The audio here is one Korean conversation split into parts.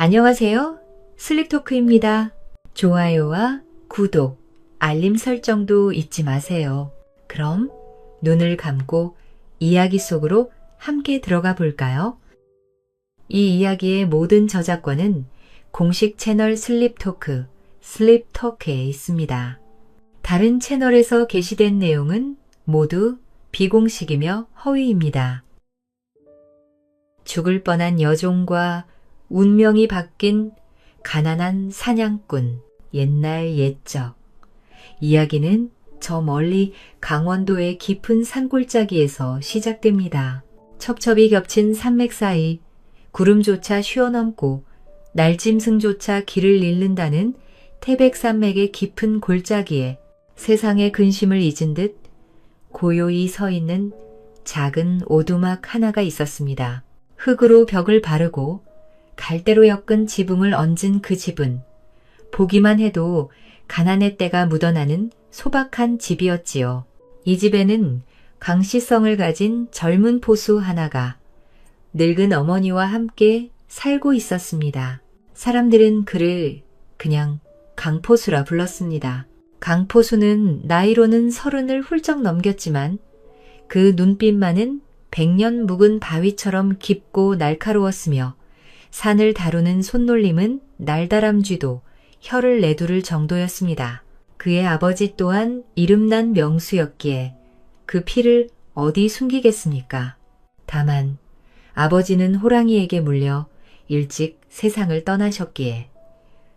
안녕하세요. 슬립토크입니다. 좋아요와 구독, 알림 설정도 잊지 마세요. 그럼 눈을 감고 이야기 속으로 함께 들어가 볼까요? 이 이야기의 모든 저작권은 공식 채널 슬립토크에 있습니다. 다른 채널에서 게시된 내용은 모두 비공식이며 허위입니다. 죽을 뻔한 여종과 운명이 바뀐 가난한 사냥꾼, 옛날 옛적. 이야기는 저 멀리 강원도의 깊은 산골짜기에서 시작됩니다. 첩첩이 겹친 산맥 사이 구름조차 쉬어넘고 날짐승조차 길을 잃는다는 태백산맥의 깊은 골짜기에 세상의 근심을 잊은 듯 고요히 서 있는 작은 오두막 하나가 있었습니다. 흙으로 벽을 바르고 갈대로 엮은 지붕을 얹은 그 집은 보기만 해도 가난의 때가 묻어나는 소박한 집이었지요. 이 집에는 강시성을 가진 젊은 포수 하나가 늙은 어머니와 함께 살고 있었습니다. 사람들은 그를 그냥 강포수라 불렀습니다. 강포수는 나이로는 30을 훌쩍 넘겼지만 그 눈빛만은 100년 묵은 바위처럼 깊고 날카로웠으며 산을 다루는 손놀림은 날다람쥐도 혀를 내두를 정도였습니다. 그의 아버지 또한 이름난 명수였기에 그 피를 어디 숨기겠습니까? 다만 아버지는 호랑이에게 물려 일찍 세상을 떠나셨기에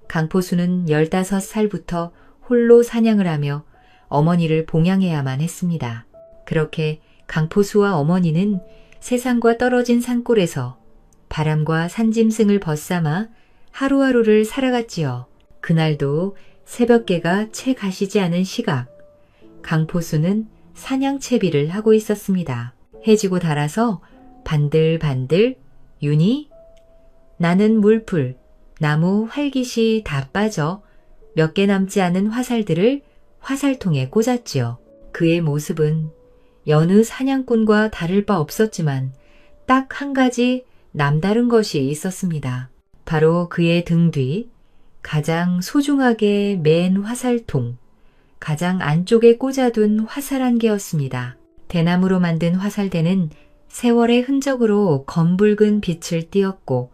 강포수는 15살부터 홀로 사냥을 하며 어머니를 봉양해야만 했습니다. 그렇게 강포수와 어머니는 세상과 떨어진 산골에서 바람과 산짐승을 벗삼아 하루하루를 살아갔지요. 그날도 새벽개가 채 가시지 않은 시각, 강포수는 사냥채비를 하고 있었습니다. 해지고 달아서 반들반들 윤이 나는 물풀, 나무 활깃이 다 빠져 몇 개 남지 않은 화살들을 화살통에 꽂았지요. 그의 모습은 여느 사냥꾼과 다를 바 없었지만 딱 한 가지 남다른 것이 있었습니다. 바로 그의 등 뒤 가장 소중하게 맨 화살통, 가장 안쪽에 꽂아둔 화살 한 개였습니다. 대나무로 만든 화살대는 세월의 흔적으로 검붉은 빛을 띠었고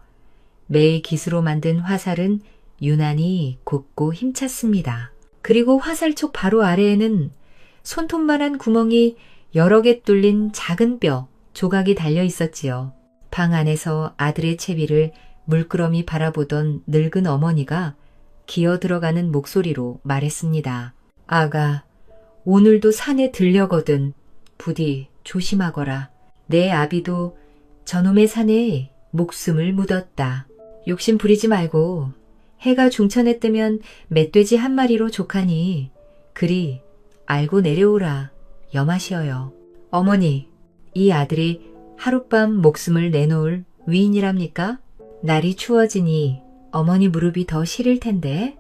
매의 깃으로 만든 화살은 유난히 곱고 힘찼습니다. 그리고 화살촉 바로 아래에는 손톱만한 구멍이 여러 개 뚫린 작은 뼈 조각이 달려 있었지요. 방 안에서 아들의 채비를 물끄러미 바라보던 늙은 어머니가 기어 들어가는 목소리로 말했습니다. 아가, 오늘도 산에 들려거든. 부디 조심하거라. 내 아비도 저놈의 산에 목숨을 묻었다. 욕심 부리지 말고 해가 중천에 뜨면 멧돼지 한 마리로 족하니 그리 알고 내려오라. 염하시어요. 어머니, 이 아들이 하룻밤 목숨을 내놓을 위인이랍니까? 날이 추워지니 어머니 무릎이 더 시릴 텐데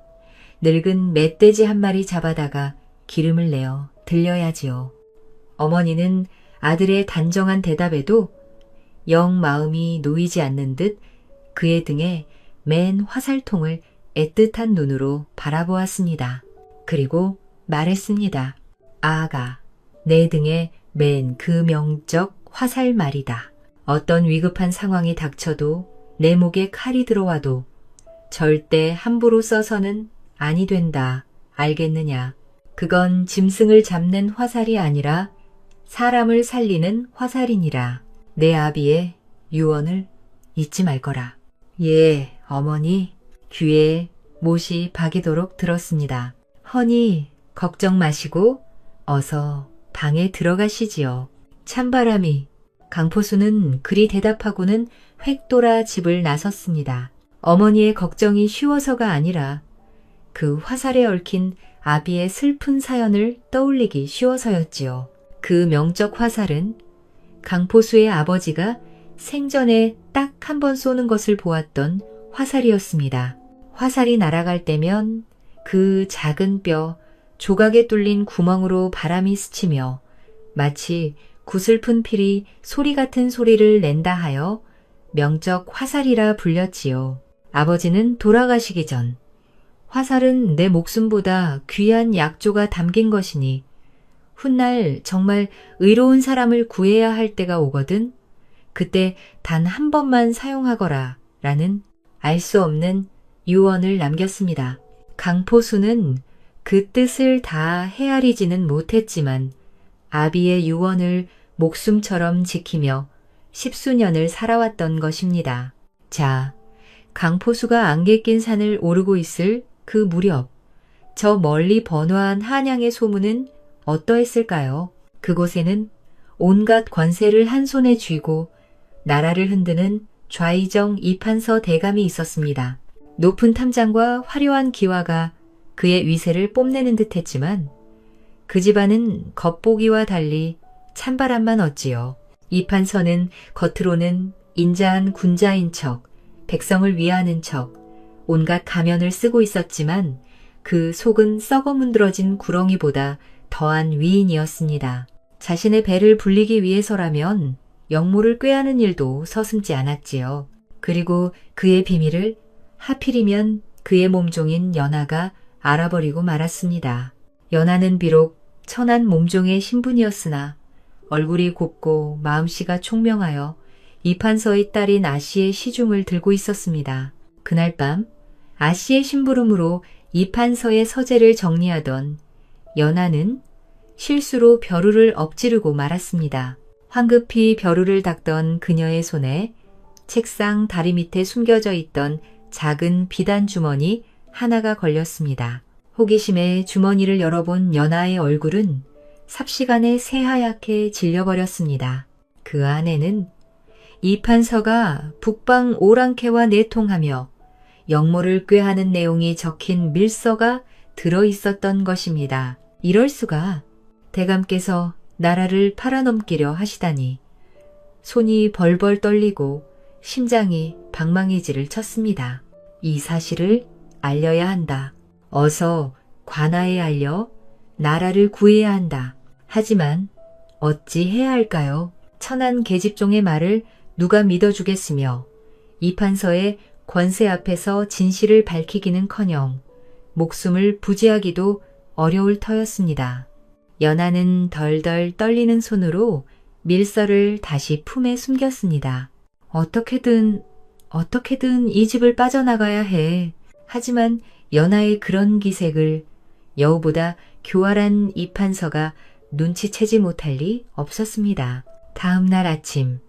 늙은 멧돼지 한 마리 잡아다가 기름을 내어 들려야지요. 어머니는 아들의 단정한 대답에도 영 마음이 놓이지 않는 듯 그의 등에 맨 화살통을 애틋한 눈으로 바라보았습니다. 그리고 말했습니다. 아가, 내 등에 맨 그 명적 화살 말이다. 어떤 위급한 상황이 닥쳐도 내 목에 칼이 들어와도 절대 함부로 써서는 아니 된다. 알겠느냐? 그건 짐승을 잡는 화살이 아니라 사람을 살리는 화살이니라. 내 아비의 유언을 잊지 말거라. 예, 어머니. 귀에 못이 박이도록 들었습니다. 허니, 걱정 마시고 어서 방에 들어가시지요. 찬바람이. 강포수는 그리 대답하고는 획 돌아 집을 나섰습니다. 어머니의 걱정이 쉬워서가 아니라 그 화살에 얽힌 아비의 슬픈 사연을 떠올리기 쉬워서였지요. 그 명적 화살은 강포수의 아버지가 생전에 딱 한 번 쏘는 것을 보았던 화살이었습니다. 화살이 날아갈 때면 그 작은 뼈 조각에 뚫린 구멍으로 바람이 스치며 마치 구슬픈 필이 소리 같은 소리를 낸다 하여 명적 화살이라 불렸지요. 아버지는 돌아가시기 전 화살은 내 목숨보다 귀한 약조가 담긴 것이니 훗날 정말 의로운 사람을 구해야 할 때가 오거든 그때 단 한 번만 사용하거라 라는 알 수 없는 유언을 남겼습니다. 강포수는 그 뜻을 다 헤아리지는 못했지만 아비의 유언을 목숨처럼 지키며 십수년을 살아왔던 것입니다. 자, 강포수가 안개 낀 산을 오르고 있을 그 무렵 저 멀리 번화한 한양의 소문은 어떠했을까요? 그곳에는 온갖 권세를 한 손에 쥐고 나라를 흔드는 좌의정 이판서 대감이 있었습니다. 높은 탐장과 화려한 기와가 그의 위세를 뽐내는 듯했지만 그 집안은 겉보기와 달리 찬바람만 얻지요. 이판서는 겉으로는 인자한 군자인 척, 백성을 위하는 척, 온갖 가면을 쓰고 있었지만 그 속은 썩어 문드러진 구렁이보다 더한 위인이었습니다. 자신의 배를 불리기 위해서라면 영모를 꾀하는 일도 서슴지 않았지요. 그리고 그의 비밀을 하필이면 그의 몸종인 연하가 알아버리고 말았습니다. 연하는 비록 천한 몸종의 신분이었으나 얼굴이 곱고 마음씨가 총명하여 이판서의 딸인 아씨의 시중을 들고 있었습니다. 그날 밤 아씨의 심부름으로 이판서의 서재를 정리하던 연하는 실수로 벼루를 엎지르고 말았습니다. 황급히 벼루를 닦던 그녀의 손에 책상 다리 밑에 숨겨져 있던 작은 비단 주머니 하나가 걸렸습니다. 호기심에 주머니를 열어본 연하의 얼굴은 삽시간에 새하얗게 질려버렸습니다. 그 안에는 이판서가 북방 오랑캐와 내통하며 영모를 꾀하는 내용이 적힌 밀서가 들어있었던 것입니다. 이럴 수가 대감께서 나라를 팔아넘기려 하시다니 손이 벌벌 떨리고 심장이 방망이질을 쳤습니다. 이 사실을 알려야 한다. 어서 관아에 알려 나라를 구해야 한다. 하지만 어찌 해야 할까요? 천한 계집종의 말을 누가 믿어주겠으며 이판서의 권세 앞에서 진실을 밝히기는커녕 목숨을 부지하기도 어려울 터였습니다. 연하는 덜덜 떨리는 손으로 밀서를 다시 품에 숨겼습니다. 어떻게든 이 집을 빠져나가야 해. 하지만 연하의 그런 기색을 여우보다 교활한 이판서가 눈치채지 못할 리 없었습니다. 다음 날 아침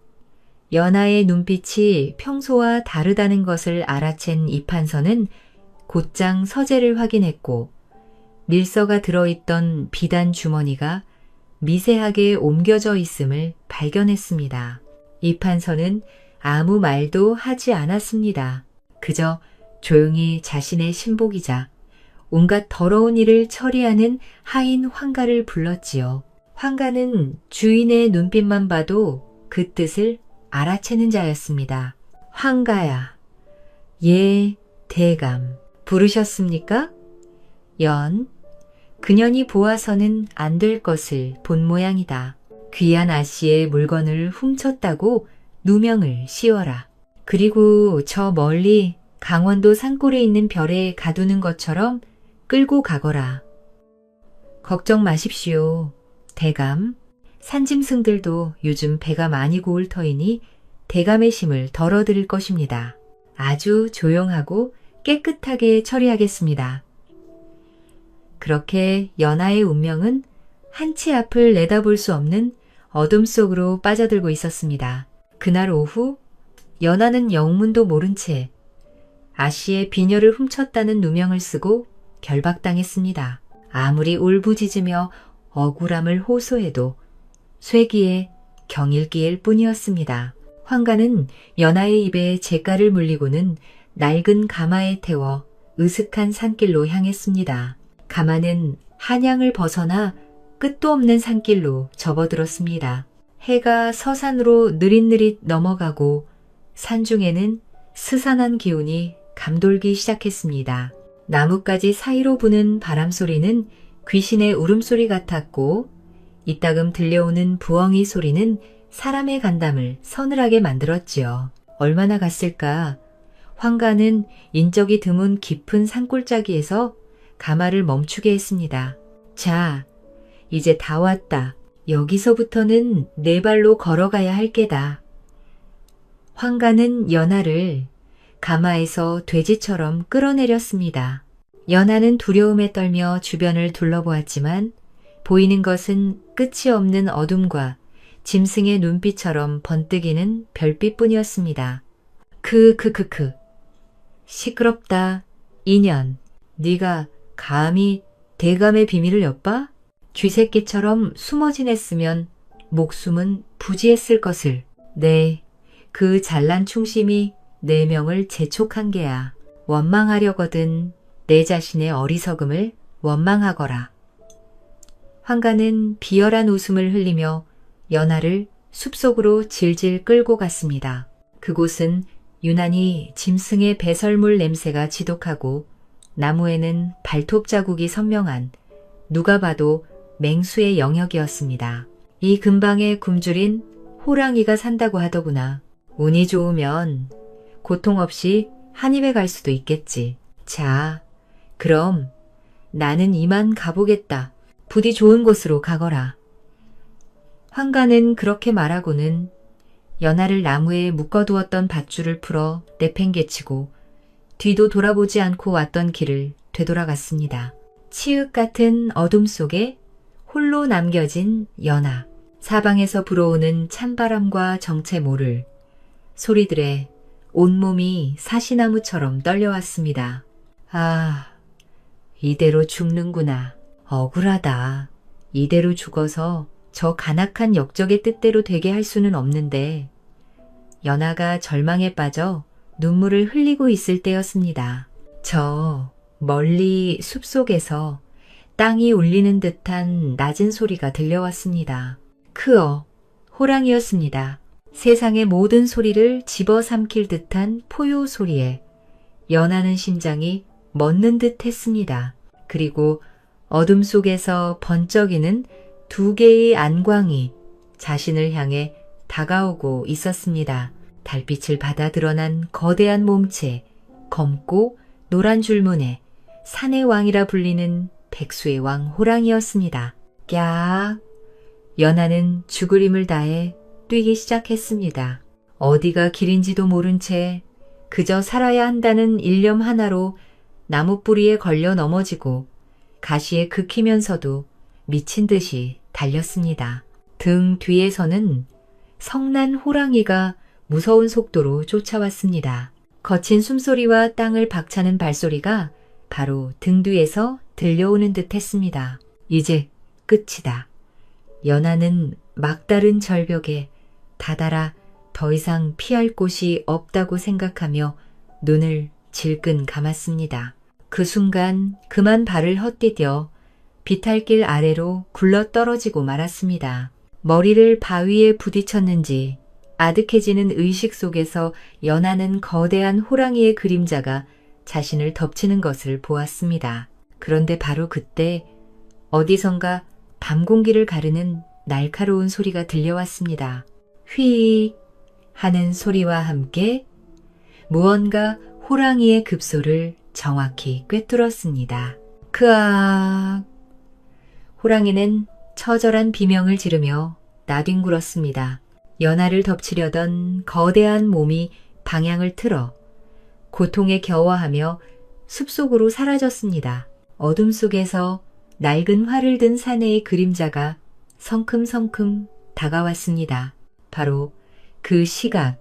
연하의 눈빛이 평소와 다르다는 것을 알아챈 이판서는 곧장 서재를 확인했고 밀서가 들어있던 비단 주머니가 미세하게 옮겨져 있음을 발견했습니다. 이판서는 아무 말도 하지 않았습니다. 그저 조용히 자신의 신복이자 온갖 더러운 일을 처리하는 하인 황가를 불렀지요. 황가는 주인의 눈빛만 봐도 그 뜻을 알아채는 자였습니다. 황가야, 예, 대감, 부르셨습니까? 연, 그년이 보아서는 안 될 것을 본 모양이다. 귀한 아씨의 물건을 훔쳤다고 누명을 씌워라. 그리고 저 멀리 강원도 산골에 있는 별에 가두는 것처럼 끌고 가거라. 걱정 마십시오. 대감, 산짐승들도 요즘 배가 많이 고울 터이니 대감의 심을 덜어드릴 것입니다. 아주 조용하고 깨끗하게 처리하겠습니다. 그렇게 연하의 운명은 한치 앞을 내다볼 수 없는 어둠 속으로 빠져들고 있었습니다. 그날 오후 연하는 영문도 모른 채 아씨의 비녀를 훔쳤다는 누명을 쓰고 결박당했습니다. 아무리 울부짖으며 억울함을 호소해도 쇠기에 경일기일 뿐이었습니다. 황가는 연하의 입에 잿가를 물리고는 낡은 가마에 태워 으슥한 산길로 향했습니다. 가마는 한양을 벗어나 끝도 없는 산길로 접어들었습니다. 해가 서산으로 느릿느릿 넘어가고 산중에는 스산한 기운이 감돌기 시작했습니다. 나뭇가지 사이로 부는 바람소리는 귀신의 울음소리 같았고 이따금 들려오는 부엉이 소리는 사람의 간담을 서늘하게 만들었지요. 얼마나 갔을까? 황가는 인적이 드문 깊은 산골짜기에서 가마를 멈추게 했습니다. 자, 이제 다 왔다. 여기서부터는 네 발로 걸어가야 할 게다. 황가는 연하를 가마에서 돼지처럼 끌어내렸습니다. 연하는 두려움에 떨며 주변을 둘러보았지만 보이는 것은 끝이 없는 어둠과 짐승의 눈빛처럼 번뜩이는 별빛뿐이었습니다. 시끄럽다. 인연, 네가 감히 대감의 비밀을 엿봐? 쥐새끼처럼 숨어 지냈으면 목숨은 부지했을 것을. 네, 그 잘난 충심이 네 명을 재촉한 게야. 원망하려거든 내 자신의 어리석음을 원망하거라. 황가는 비열한 웃음을 흘리며 연하를 숲속으로 질질 끌고 갔습니다. 그곳은 유난히 짐승의 배설물 냄새가 지독하고 나무에는 발톱 자국이 선명한 누가 봐도 맹수의 영역이었습니다. 이 근방에 굶주린 호랑이가 산다고 하더구나. 운이 좋으면 고통 없이 한 입에 갈 수도 있겠지. 자, 그럼 나는 이만 가보겠다. 부디 좋은 곳으로 가거라. 황가는 그렇게 말하고는 연하를 나무에 묶어두었던 밧줄을 풀어 내팽개치고 뒤도 돌아보지 않고 왔던 길을 되돌아갔습니다. 치읓 같은 어둠 속에 홀로 남겨진 연하. 사방에서 불어오는 찬바람과 정체 모를 소리들에 온몸이 사시나무처럼 떨려왔습니다. 아, 이대로 죽는구나. 억울하다. 이대로 죽어서 저 간악한 역적의 뜻대로 되게 할 수는 없는데. 연하가 절망에 빠져 눈물을 흘리고 있을 때였습니다. 저 멀리 숲속에서 땅이 울리는 듯한 낮은 소리가 들려왔습니다. 크어, 호랑이였습니다. 세상의 모든 소리를 집어삼킬 듯한 포효 소리에 연하는 심장이 멎는 듯 했습니다. 그리고 어둠 속에서 번쩍이는 두 개의 안광이 자신을 향해 다가오고 있었습니다. 달빛을 받아 드러난 거대한 몸체, 검고 노란 줄무늬, 산의 왕이라 불리는 백수의 왕 호랑이였습니다. 깍! 연하는 죽을 힘을 다해 뛰기 시작했습니다. 어디가 길인지도 모른 채 그저 살아야 한다는 일념 하나로 나무뿌리에 걸려 넘어지고 가시에 긁히면서도 미친 듯이 달렸습니다. 등 뒤에서는 성난 호랑이가 무서운 속도로 쫓아왔습니다. 거친 숨소리와 땅을 박차는 발소리가 바로 등 뒤에서 들려오는 듯 했습니다. 이제 끝이다. 연하는 막다른 절벽에 다다라 더 이상 피할 곳이 없다고 생각하며 눈을 질끈 감았습니다. 그 순간 그만 발을 헛디뎌 비탈길 아래로 굴러 떨어지고 말았습니다. 머리를 바위에 부딪혔는지 아득해지는 의식 속에서 연하는 거대한 호랑이의 그림자가 자신을 덮치는 것을 보았습니다. 그런데 바로 그때 어디선가 밤 공기를 가르는 날카로운 소리가 들려왔습니다. 휙 하는 소리와 함께 무언가 호랑이의 급소를 정확히 꿰뚫었습니다. 크악! 호랑이는 처절한 비명을 지르며 나뒹굴었습니다. 연하를 덮치려던 거대한 몸이 방향을 틀어 고통에 겨워하며 숲속으로 사라졌습니다. 어둠 속에서 낡은 활을 든 사내의 그림자가 성큼성큼 다가왔습니다. 바로 그 시각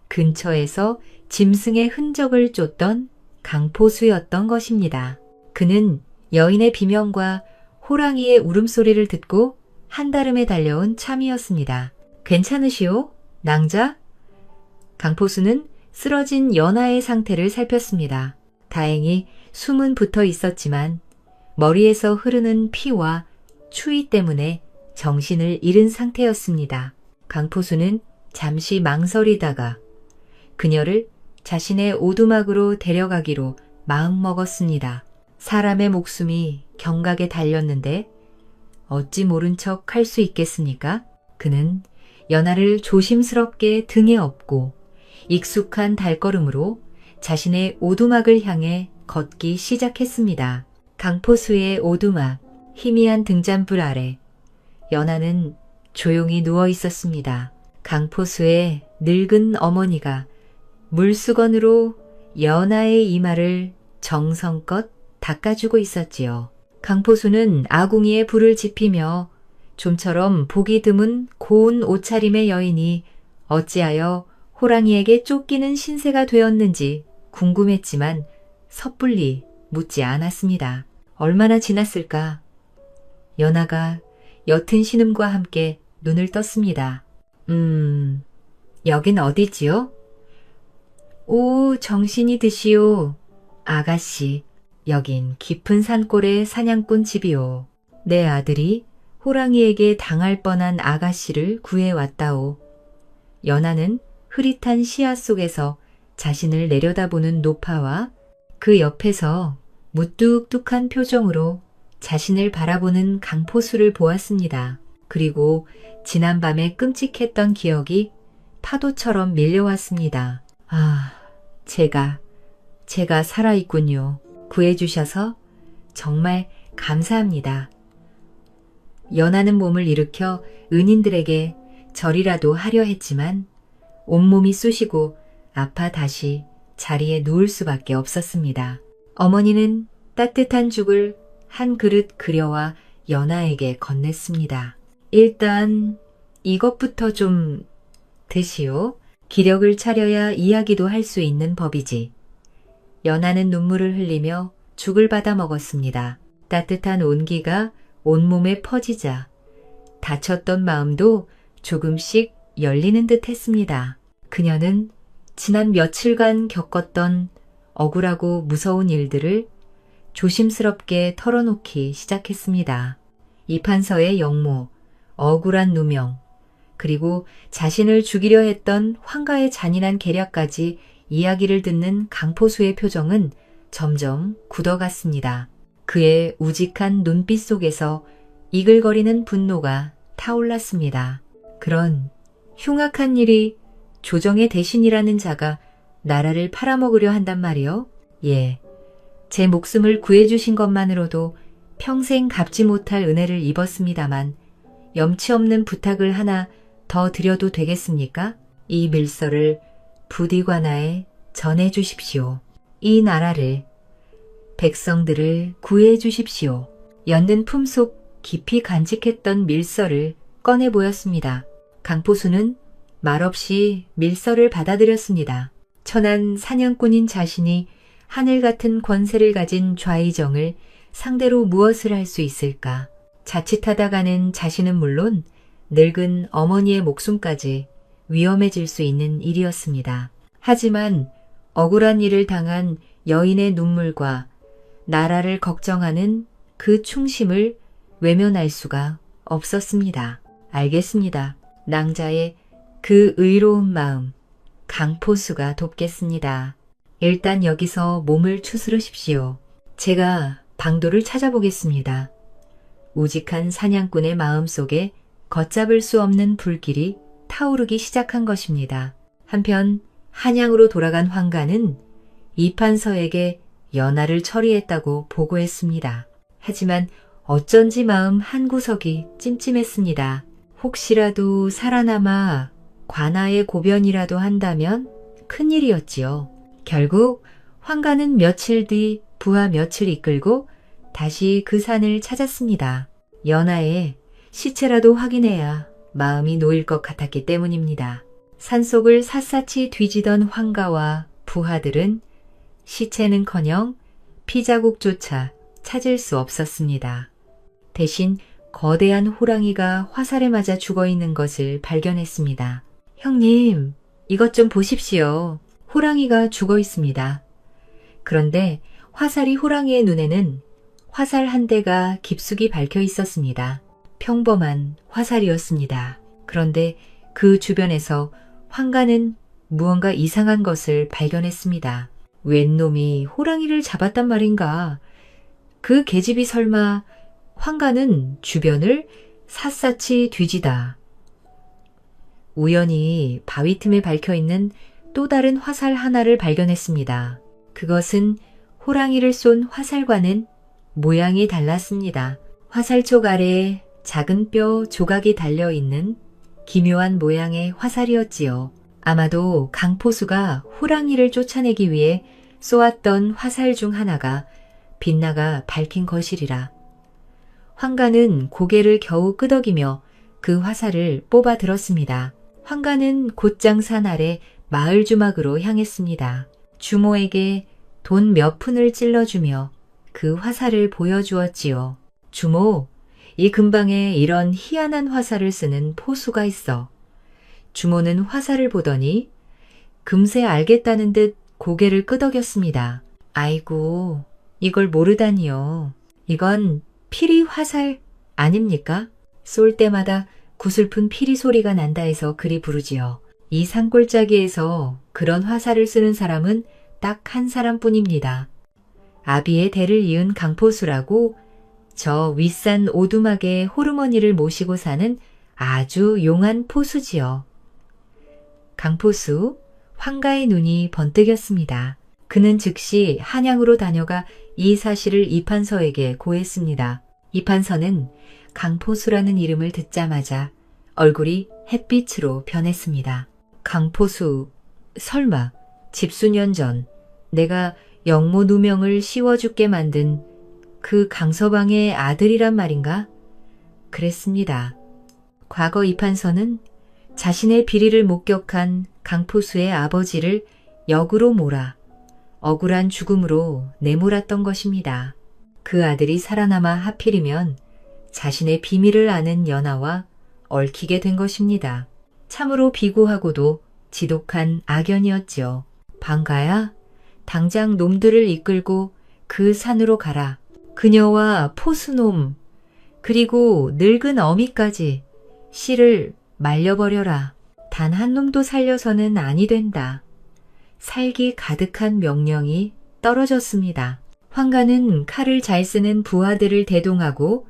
근처에서 짐승의 흔적을 쫓던 강포수였던 것입니다. 그는 여인의 비명과 호랑이의 울음소리를 듣고 한달음에 달려온 참이었습니다. 괜찮으시오, 낭자? 강포수는 쓰러진 연하의 상태를 살폈습니다. 다행히 숨은 붙어 있었지만 머리에서 흐르는 피와 추위 때문에 정신을 잃은 상태였습니다. 강포수는 잠시 망설이다가 그녀를 자신의 오두막으로 데려가기로 마음먹었습니다. 사람의 목숨이 경각에 달렸는데 어찌 모른 척 할 수 있겠습니까? 그는 연하를 조심스럽게 등에 업고 익숙한 발걸음으로 자신의 오두막을 향해 걷기 시작했습니다. 강포수의 오두막, 희미한 등잔불 아래 연하는 조용히 누워 있었습니다. 강포수의 늙은 어머니가 물수건으로 연하의 이마를 정성껏 닦아주고 있었지요. 강포수는 아궁이에 불을 지피며 좀처럼 보기 드문 고운 옷차림의 여인이 어찌하여 호랑이에게 쫓기는 신세가 되었는지 궁금했지만 섣불리 묻지 않았습니다. 얼마나 지났을까? 연하가 옅은 신음과 함께 눈을 떴습니다. 여긴 어디지요? 오, 정신이 드시오. 아가씨, 여긴 깊은 산골의 사냥꾼 집이오. 내 아들이 호랑이에게 당할 뻔한 아가씨를 구해왔다오. 연하는 흐릿한 시야 속에서 자신을 내려다보는 노파와 그 옆에서 무뚝뚝한 표정으로 자신을 바라보는 강포수를 보았습니다. 그리고 지난밤에 끔찍했던 기억이 파도처럼 밀려왔습니다. 아, 제가 살아있군요. 구해주셔서 정말 감사합니다. 연하는 몸을 일으켜 은인들에게 절이라도 하려 했지만 온몸이 쑤시고 아파 다시 자리에 누울 수밖에 없었습니다. 어머니는 따뜻한 죽을 한 그릇 그려와 연하에게 건넸습니다. 일단 이것부터 좀 드시오. 기력을 차려야 이야기도 할 수 있는 법이지. 연하는 눈물을 흘리며 죽을 받아 먹었습니다. 따뜻한 온기가 온몸에 퍼지자 다쳤던 마음도 조금씩 열리는 듯 했습니다. 그녀는 지난 며칠간 겪었던 억울하고 무서운 일들을 조심스럽게 털어놓기 시작했습니다. 이판서의 영모, 억울한 누명, 그리고 자신을 죽이려 했던 황가의 잔인한 계략까지 이야기를 듣는 강포수의 표정은 점점 굳어갔습니다. 그의 우직한 눈빛 속에서 이글거리는 분노가 타올랐습니다. 그런 흉악한 일이 조정의 대신이라는 자가 나라를 팔아먹으려 한단 말이요? 예, 제 목숨을 구해주신 것만으로도 평생 갚지 못할 은혜를 입었습니다만 염치 없는 부탁을 하나 더 드려도 되겠습니까? 이 밀서를 부디관하에 전해주십시오. 이 나라를, 백성들을 구해주십시오. 였는 품속 깊이 간직했던 밀서를 꺼내 보였습니다. 강포수는 말없이 밀서를 받아들였습니다. 천한 사냥꾼인 자신이 하늘 같은 권세를 가진 좌의정을 상대로 무엇을 할 수 있을까? 자칫하다가는 자신은 물론 늙은 어머니의 목숨까지 위험해질 수 있는 일이었습니다. 하지만 억울한 일을 당한 여인의 눈물과 나라를 걱정하는 그 충심을 외면할 수가 없었습니다. 알겠습니다. 낭자의 그 의로운 마음, 강포수가 돕겠습니다. 일단 여기서 몸을 추스르십시오. 제가 방도를 찾아보겠습니다. 우직한 사냥꾼의 마음속에 걷잡을 수 없는 불길이 타오르기 시작한 것입니다. 한편 한양으로 돌아간 황가는 이판서에게 연하를 처리했다고 보고했습니다. 하지만 어쩐지 마음 한구석이 찜찜했습니다. 혹시라도 살아남아 관아의 고변이라도 한다면 큰일이었지요. 결국 황가는 며칠 뒤 부하 며칠 이끌고 다시 그 산을 찾았습니다. 연하의 시체라도 확인해야 마음이 놓일 것 같았기 때문입니다. 산속을 샅샅이 뒤지던 황가와 부하들은 시체는커녕 피자국조차 찾을 수 없었습니다. 대신 거대한 호랑이가 화살에 맞아 죽어있는 것을 발견했습니다. 형님, 이것 좀 보십시오. 호랑이가 죽어 있습니다. 그런데 화살이 호랑이의 눈에는 화살 한 대가 깊숙이 박혀 있었습니다. 평범한 화살이었습니다. 그런데 그 주변에서 황가는 무언가 이상한 것을 발견했습니다. 웬 놈이 호랑이를 잡았단 말인가? 그 계집이 설마... 황가는 주변을 샅샅이 뒤지다 우연히 바위 틈에 박혀있는 또 다른 화살 하나를 발견했습니다. 그것은 호랑이를 쏜 화살과는 모양이 달랐습니다. 화살촉 아래에 작은 뼈 조각이 달려있는 기묘한 모양의 화살이었지요. 아마도 강포수가 호랑이를 쫓아내기 위해 쏘았던 화살 중 하나가 빗나가 밝힌 것이리라. 황가는 고개를 겨우 끄덕이며 그 화살을 뽑아 들었습니다. 황가는 곧장 산 아래 마을 주막으로 향했습니다. 주모에게 돈 몇 푼을 찔러주며 그 화살을 보여주었지요. 주모, 이 근방에 이런 희한한 화살을 쓰는 포수가 있어. 주모는 화살을 보더니 금세 알겠다는 듯 고개를 끄덕였습니다. 아이고, 이걸 모르다니요. 이건 피리 화살 아닙니까? 쏠 때마다 구슬픈 피리 소리가 난다 해서 그리 부르지요. 이 산골짜기에서 그런 화살을 쓰는 사람은 딱 한 사람뿐입니다. 아비의 대를 이은 강포수라고 저 윗산 오두막에 호르머니를 모시고 사는 아주 용한 포수지요. 강포수, 황가의 눈이 번뜩였습니다. 그는 즉시 한양으로 다녀가 이 사실을 이판서에게 고했습니다. 이판서는 강포수라는 이름을 듣자마자 얼굴이 햇빛으로 변했습니다. 강포수, 설마 집수년 전 내가 영모 누명을 씌워죽게 만든 그 강서방의 아들이란 말인가? 그랬습니다. 과거 이판서는 자신의 비리를 목격한 강포수의 아버지를 역으로 몰아 억울한 죽음으로 내몰았던 것입니다. 그 아들이 살아남아 하필이면 자신의 비밀을 아는 연하와 얽히게 된 것입니다. 참으로 비고하고도 지독한 악연이었지요. 방가야, 당장 놈들을 이끌고 그 산으로 가라. 그녀와 포수놈, 그리고 늙은 어미까지 씨를 말려버려라. 단 한 놈도 살려서는 아니 된다. 살기 가득한 명령이 떨어졌습니다. 황가는 칼을 잘 쓰는 부하들을 대동하고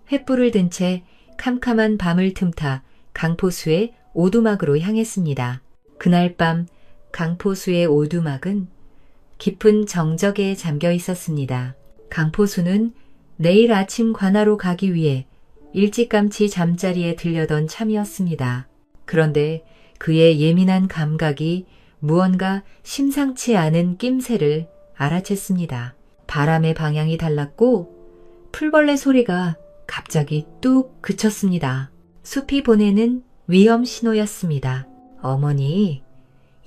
횃불을 든 채 캄캄한 밤을 틈타 강포수의 오두막으로 향했습니다. 그날 밤 강포수의 오두막은 깊은 정적에 잠겨 있었습니다. 강포수는 내일 아침 관하로 가기 위해 일찌감치 잠자리에 들려던 참이었습니다. 그런데 그의 예민한 감각이 무언가 심상치 않은 낌새를 알아챘습니다. 바람의 방향이 달랐고 풀벌레 소리가 갑자기 뚝 그쳤습니다. 숲이 보내는 위험 신호였습니다. 어머니,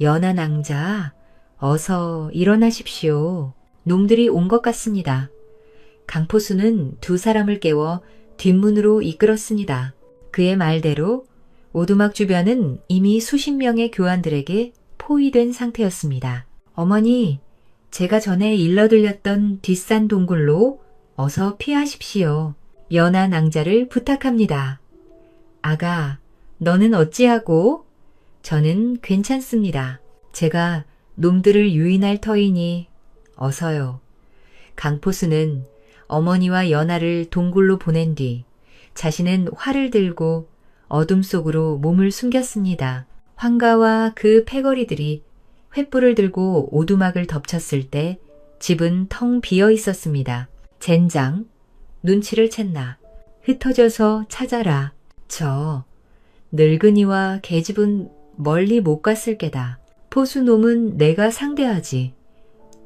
연한 낭자, 어서 일어나십시오. 놈들이 온 것 같습니다. 강포수는 두 사람을 깨워 뒷문으로 이끌었습니다. 그의 말대로 오두막 주변은 이미 수십 명의 교환들에게 포위된 상태였습니다. 어머니, 제가 전에 일러들렸던 뒷산 동굴로 어서 피하십시오. 연하 낭자를 부탁합니다. 아가, 너는 어찌하고? 저는 괜찮습니다. 제가 놈들을 유인할 터이니 어서요. 강포수는 어머니와 연하를 동굴로 보낸 뒤 자신은 활을 들고 어둠 속으로 몸을 숨겼습니다. 황가와 그 패거리들이 횃불을 들고 오두막을 덮쳤을 때 집은 텅 비어 있었습니다. 젠장, 눈치를 챘나. 흩어져서 찾아라. 저 늙은이와 계집은 멀리 못 갔을 게다. 포수놈은 내가 상대하지.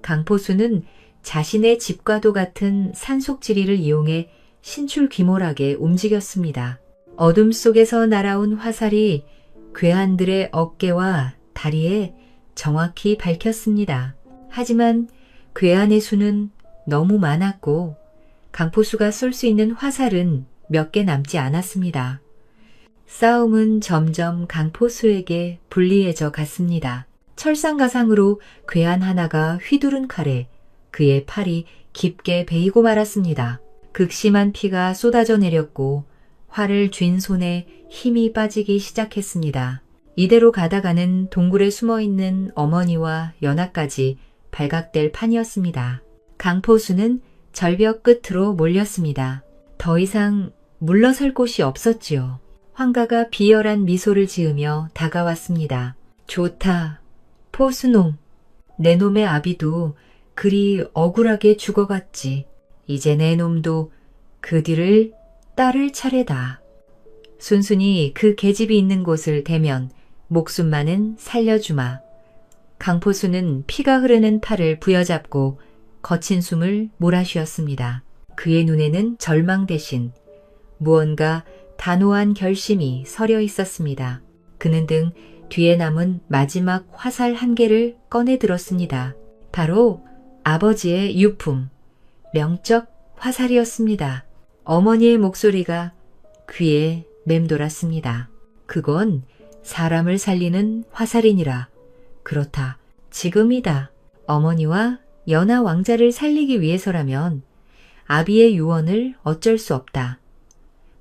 강포수는 자신의 집과도 같은 산속지리를 이용해 신출귀몰하게 움직였습니다. 어둠 속에서 날아온 화살이 괴한들의 어깨와 다리에 정확히 밝혔습니다. 하지만 괴한의 수는 너무 많았고 강포수가 쏠 수 있는 화살은 몇 개 남지 않았습니다. 싸움은 점점 강포수에게 불리해져 갔습니다. 철상가상으로 괴한 하나가 휘두른 칼에 그의 팔이 깊게 베이고 말았습니다. 극심한 피가 쏟아져 내렸고 활을 쥔 손에 힘이 빠지기 시작했습니다. 이대로 가다가는 동굴에 숨어있는 어머니와 연하까지 발각될 판이었습니다. 강포수는 절벽 끝으로 몰렸습니다. 더 이상 물러설 곳이 없었지요. 황가가 비열한 미소를 지으며 다가왔습니다. 좋다. 포수놈, 내 놈의 아비도 그리 억울하게 죽어갔지. 이제 내 놈도 그 뒤를 따를 차례다. 순순히 그 계집이 있는 곳을 대면 목숨만은 살려주마. 강포수는 피가 흐르는 팔을 부여잡고 거친 숨을 몰아쉬었습니다. 그의 눈에는 절망 대신 무언가 단호한 결심이 서려 있었습니다. 그는 등 뒤에 남은 마지막 화살 한 개를 꺼내 들었습니다. 바로 아버지의 유품, 명적 화살이었습니다. 어머니의 목소리가 귀에 맴돌았습니다. 그건 사람을 살리는 화살이니라. 그렇다. 지금이다. 어머니와 연하 왕자를 살리기 위해서라면 아비의 유언을 어쩔 수 없다.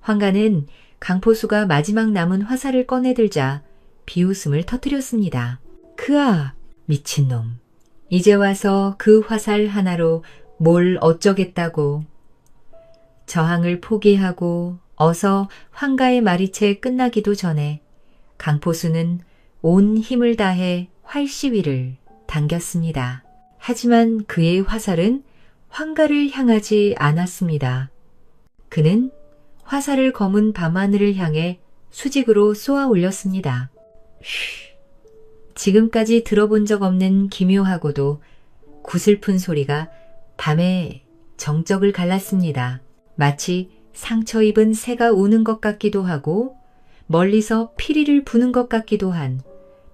황가는 강포수가 마지막 남은 화살을 꺼내들자 비웃음을 터뜨렸습니다. 크아, 미친놈. 이제 와서 그 화살 하나로 뭘 어쩌겠다고. 저항을 포기하고 어서 황가의 말이 채 끝나기도 전에 강포수는 온 힘을 다해 활시위를 당겼습니다. 하지만 그의 화살은 황가를 향하지 않았습니다. 그는 화살을 검은 밤하늘을 향해 수직으로 쏘아 올렸습니다. 쉬. 지금까지 들어본 적 없는 기묘하고도 구슬픈 소리가 밤의 정적을 갈랐습니다. 마치 상처 입은 새가 우는 것 같기도 하고 멀리서 피리를 부는 것 같기도 한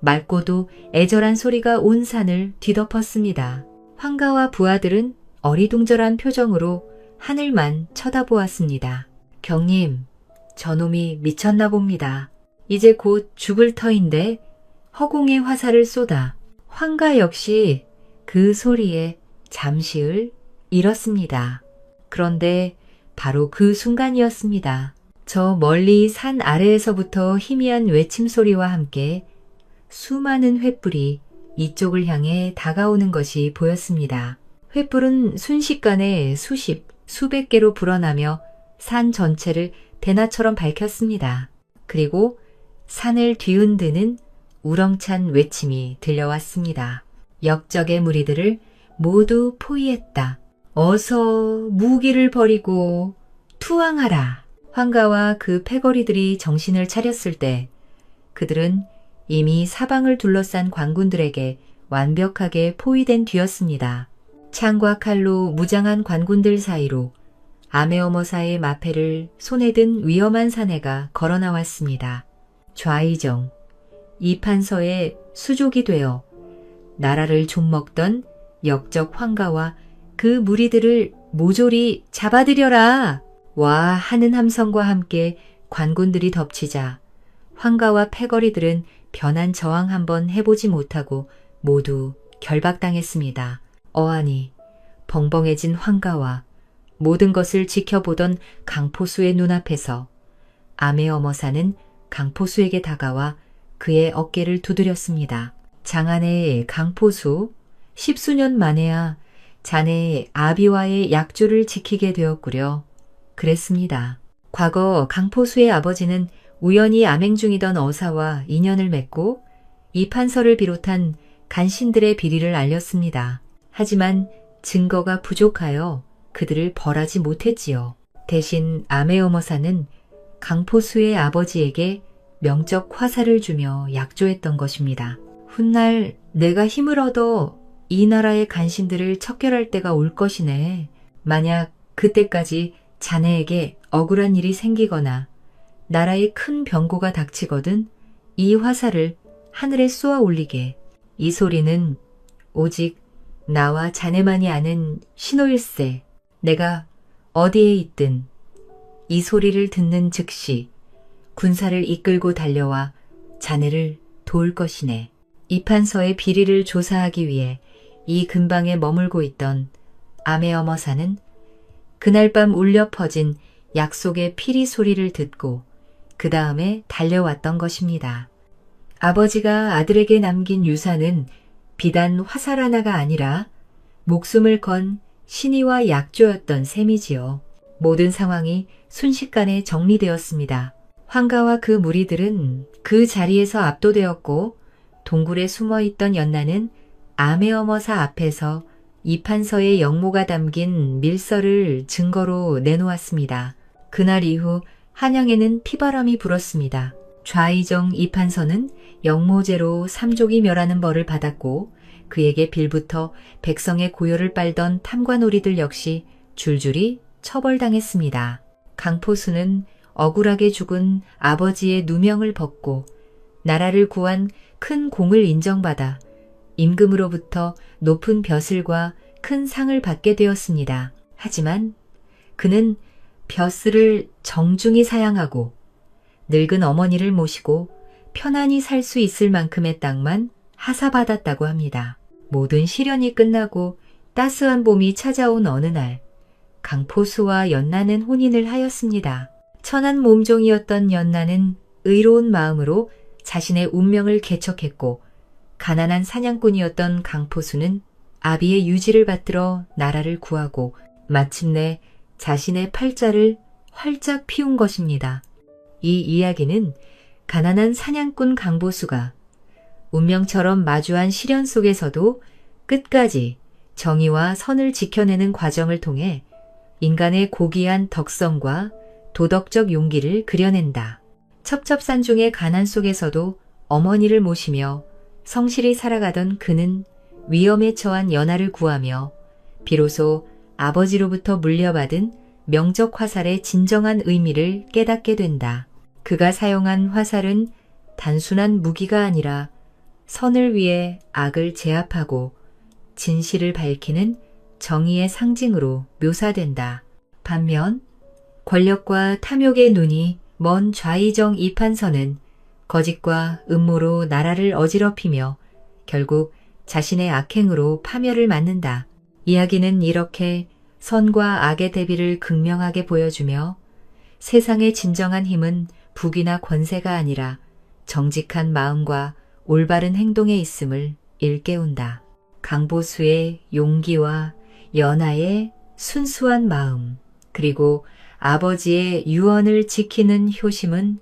맑고도 애절한 소리가 온 산을 뒤덮었습니다. 황가와 부하들은 어리둥절한 표정으로 하늘만 쳐다보았습니다. 경님, 저놈이 미쳤나 봅니다. 이제 곧 죽을 터인데 허공에 화살을 쏘다. 황가 역시 그 소리에 잠시를 잃었습니다. 그런데 바로 그 순간이었습니다. 저 멀리 산 아래에서부터 희미한 외침 소리와 함께 수많은 횃불이 이쪽을 향해 다가오는 것이 보였습니다. 횃불은 순식간에 수십, 수백 개로 불어나며 산 전체를 대낮처럼 밝혔습니다. 그리고 산을 뒤흔드는 우렁찬 외침이 들려왔습니다. 역적의 무리들을 모두 포위했다. 어서 무기를 버리고 투항하라. 황가와 그 패거리들이 정신을 차렸을 때 그들은 이미 사방을 둘러싼 관군들에게 완벽하게 포위된 뒤였습니다. 창과 칼로 무장한 관군들 사이로 아메어머사의 마패를 손에 든 위험한 사내가 걸어 나왔습니다. 좌이정, 이판서의 수족이 되어 나라를 좀먹던 역적 황가와 그 무리들을 모조리 잡아들여라! 와 하는 함성과 함께 관군들이 덮치자 황가와 패거리들은 변한 저항 한번 해보지 못하고 모두 결박당했습니다. 어안이 벙벙해진 황가와 모든 것을 지켜보던 강포수의 눈앞에서 아메어머사는 강포수에게 다가와 그의 어깨를 두드렸습니다. 장안의 강포수, 10수년 만에야 자네의 아비와의 약조를 지키게 되었구려. 그랬습니다. 과거 강포수의 아버지는 우연히 암행 중이던 어사와 인연을 맺고 이판서를 비롯한 간신들의 비리를 알렸습니다. 하지만 증거가 부족하여 그들을 벌하지 못했지요. 대신 아메어머사는 강포수의 아버지에게 명적 화살을 주며 약조했던 것입니다. 훗날 내가 힘을 얻어 이 나라의 간신들을 척결할 때가 올 것이네. 만약 그때까지 자네에게 억울한 일이 생기거나 나라에 큰 병고가 닥치거든 이 화살을 하늘에 쏘아 올리게. 이 소리는 오직 나와 자네만이 아는 신호일세. 내가 어디에 있든 이 소리를 듣는 즉시 군사를 이끌고 달려와 자네를 도울 것이네. 이판서의 비리를 조사하기 위해 이 근방에 머물고 있던 아메어머사는 그날 밤 울려 퍼진 약속의 피리 소리를 듣고 그 다음에 달려왔던 것입니다. 아버지가 아들에게 남긴 유산은 비단 화살 하나가 아니라 목숨을 건 신의와 약조였던 셈이지요. 모든 상황이 순식간에 정리되었습니다. 황가와 그 무리들은 그 자리에서 압도되었고 동굴에 숨어있던 연나는 아메어머사 앞에서 이판서의 영모가 담긴 밀서를 증거로 내놓았습니다. 그날 이후 한양에는 피바람이 불었습니다. 좌이정 이판서는 영모죄로 삼족이 멸하는 벌을 받았고 그에게 빌부터 백성의 고요를 빨던 탐관오리들 역시 줄줄이 처벌당했습니다. 강포수는 억울하게 죽은 아버지의 누명을 벗고 나라를 구한 큰 공을 인정받아 임금으로부터 높은 벼슬과 큰 상을 받게 되었습니다. 하지만 그는 벼슬을 정중히 사양하고 늙은 어머니를 모시고 편안히 살 수 있을 만큼의 땅만 하사받았다고 합니다. 모든 시련이 끝나고 따스한 봄이 찾아온 어느 날 강포수와 연나는 혼인을 하였습니다. 천한 몸종이었던 연나는 의로운 마음으로 자신의 운명을 개척했고 가난한 사냥꾼이었던 강포수는 아비의 유지를 받들어 나라를 구하고 마침내 자신의 팔자를 활짝 피운 것입니다. 이 이야기는 가난한 사냥꾼 강보수가 운명처럼 마주한 시련 속에서도 끝까지 정의와 선을 지켜내는 과정을 통해 인간의 고귀한 덕성과 도덕적 용기를 그려낸다. 첩첩산중의 가난 속에서도 어머니를 모시며 성실히 살아가던 그는 위험에 처한 연하를 구하며 비로소 아버지로부터 물려받은 명적 화살의 진정한 의미를 깨닫게 된다. 그가 사용한 화살은 단순한 무기가 아니라 선을 위해 악을 제압하고 진실을 밝히는 정의의 상징으로 묘사된다. 반면 권력과 탐욕의 눈이 먼 좌이정 이판서는 거짓과 음모로 나라를 어지럽히며 결국 자신의 악행으로 파멸을 맞는다. 이야기는 이렇게 선과 악의 대비를 극명하게 보여주며 세상의 진정한 힘은 부귀나 권세가 아니라 정직한 마음과 올바른 행동에 있음을 일깨운다. 강보수의 용기와 연하의 순수한 마음, 그리고 아버지의 유언을 지키는 효심은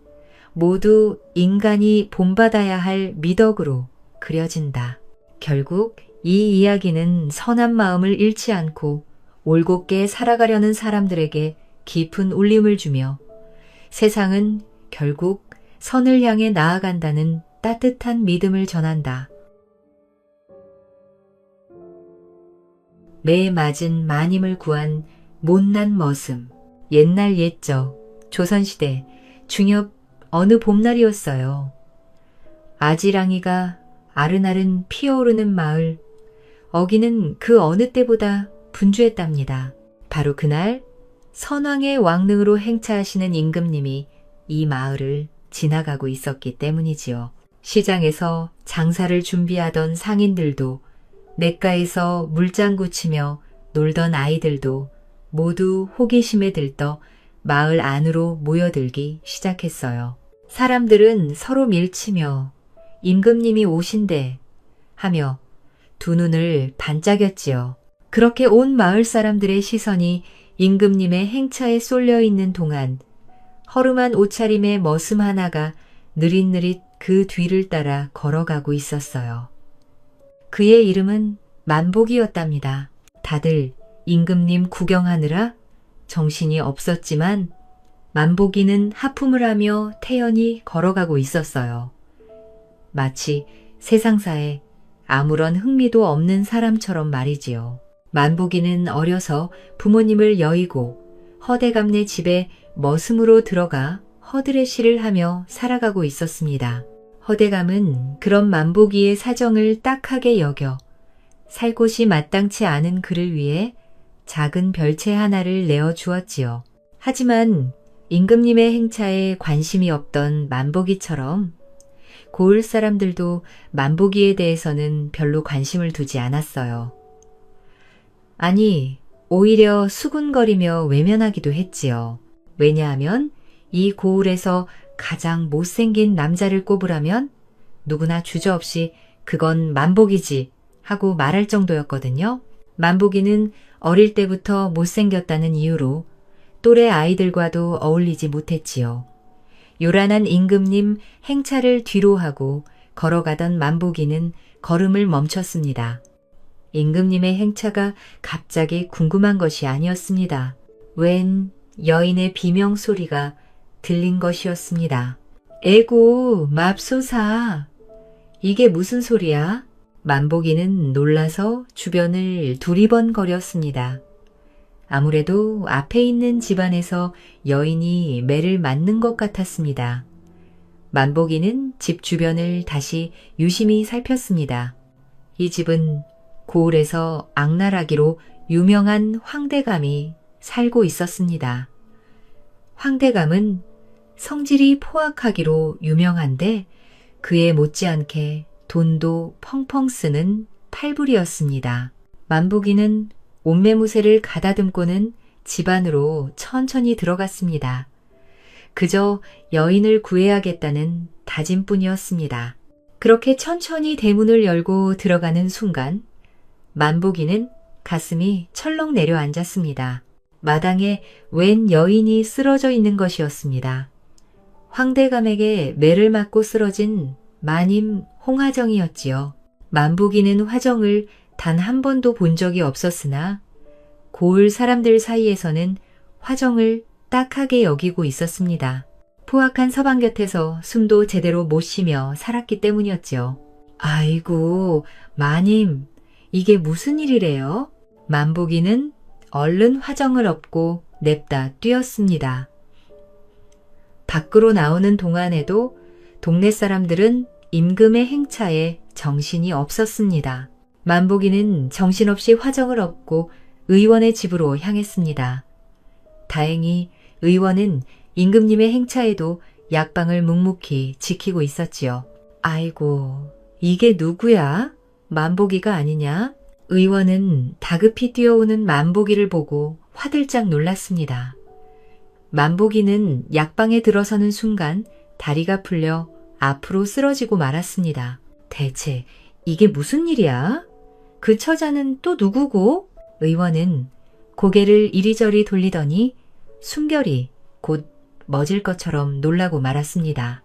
모두 인간이 본받아야 할 미덕으로 그려진다. 결국 이 이야기는 선한 마음을 잃지 않고 올곧게 살아가려는 사람들에게 깊은 울림을 주며 세상은 결국 선을 향해 나아간다는 따뜻한 믿음을 전한다. 매 맞은 마님을 구한 못난 머슴. 옛날 옛적 조선시대 중엽 어느 봄날이었어요. 아지랑이가 아른아른 피어오르는 마을, 어기는 그 어느 때보다 분주했답니다. 바로 그날 선왕의 왕릉으로 행차하시는 임금님이 이 마을을 지나가고 있었기 때문이지요. 시장에서 장사를 준비하던 상인들도, 냇가에서 물장구 치며 놀던 아이들도 모두 호기심에 들떠 마을 안으로 모여들기 시작했어요. 사람들은 서로 밀치며 임금님이 오신대 하며 두 눈을 반짝였지요. 그렇게 온 마을 사람들의 시선이 임금님의 행차에 쏠려 있는 동안 허름한 옷차림의 머슴 하나가 느릿느릿 그 뒤를 따라 걸어가고 있었어요. 그의 이름은 만복이었답니다. 다들 임금님 구경하느라 정신이 없었지만 만복이는 하품을 하며 태연히 걸어가고 있었어요. 마치 세상사에 아무런 흥미도 없는 사람처럼 말이지요. 만복이는 어려서 부모님을 여의고 허대감네 집에 머슴으로 들어가 허드레시를 하며 살아가고 있었습니다. 허대감은 그런 만복이의 사정을 딱하게 여겨 살 곳이 마땅치 않은 그를 위해 작은 별채 하나를 내어 주었지요. 하지만 임금님의 행차에 관심이 없던 만복이처럼 고을 사람들도 만복이에 대해서는 별로 관심을 두지 않았어요. 아니, 오히려 수군거리며 외면하기도 했지요. 왜냐하면 이 고을에서 가장 못생긴 남자를 꼽으라면 누구나 주저없이 그건 만복이지 하고 말할 정도였거든요. 만복이는 어릴 때부터 못생겼다는 이유로 또래 아이들과도 어울리지 못했지요. 요란한 임금님 행차를 뒤로 하고 걸어가던 만복이는 걸음을 멈췄습니다. 임금님의 행차가 갑자기 궁금한 것이 아니었습니다. 웬 여인의 비명 소리가 들린 것이었습니다. 에고, 맙소사. 이게 무슨 소리야? 만복이는 놀라서 주변을 두리번거렸습니다. 아무래도 앞에 있는 집안에서 여인이 매를 맞는 것 같았습니다. 만복이는 집 주변을 다시 유심히 살폈습니다. 이 집은 고을에서 악랄하기로 유명한 황대감이 살고 있었습니다. 황대감은 성질이 포악하기로 유명한데 그에 못지않게 돈도 펑펑 쓰는 팔불이었습니다. 만복이는 옷매무새를 가다듬고는 집 안으로 천천히 들어갔습니다. 그저 여인을 구해야겠다는 다짐뿐이었습니다. 그렇게 천천히 대문을 열고 들어가는 순간 만복이는 가슴이 철렁 내려앉았습니다. 마당에 웬 여인이 쓰러져 있는 것이었습니다. 황대감에게 매를 맞고 쓰러진 마님 홍화정이었지요. 만복이는 화정을 단 한 번도 본 적이 없었으나 고을 사람들 사이에서는 화정을 딱하게 여기고 있었습니다. 포악한 서방 곁에서 숨도 제대로 못 쉬며 살았기 때문이었지요. 아이고, 마님, 이게 무슨 일이래요? 만복이는 얼른 화정을 업고 냅다 뛰었습니다. 밖으로 나오는 동안에도 동네 사람들은 임금의 행차에 정신이 없었습니다. 만복이는 정신없이 화정을 업고 의원의 집으로 향했습니다. 다행히 의원은 임금님의 행차에도 약방을 묵묵히 지키고 있었지요. 아이고, 이게 누구야? 만복이가 아니냐? 의원은 다급히 뛰어오는 만복이를 보고 화들짝 놀랐습니다. 만복이는 약방에 들어서는 순간 다리가 풀려 앞으로 쓰러지고 말았습니다. 대체 이게 무슨 일이야? 그 처자는 또 누구고? 의원은 고개를 이리저리 돌리더니 숨결이 곧 멎을 것처럼 놀라고 말았습니다.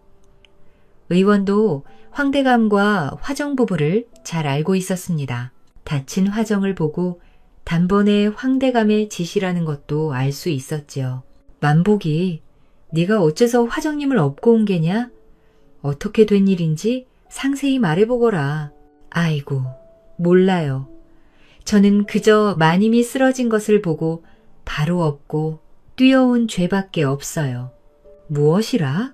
의원도 황대감과 화정 부부를 잘 알고 있었습니다. 다친 화정을 보고 단번에 황대감의 짓이라는 것도 알 수 있었지요. 만복이, 네가 어째서 화정님을 업고 온 게냐? 어떻게 된 일인지 상세히 말해보거라. 아이고, 몰라요. 저는 그저 마님이 쓰러진 것을 보고 바로 업고 뛰어온 죄밖에 없어요. 무엇이라?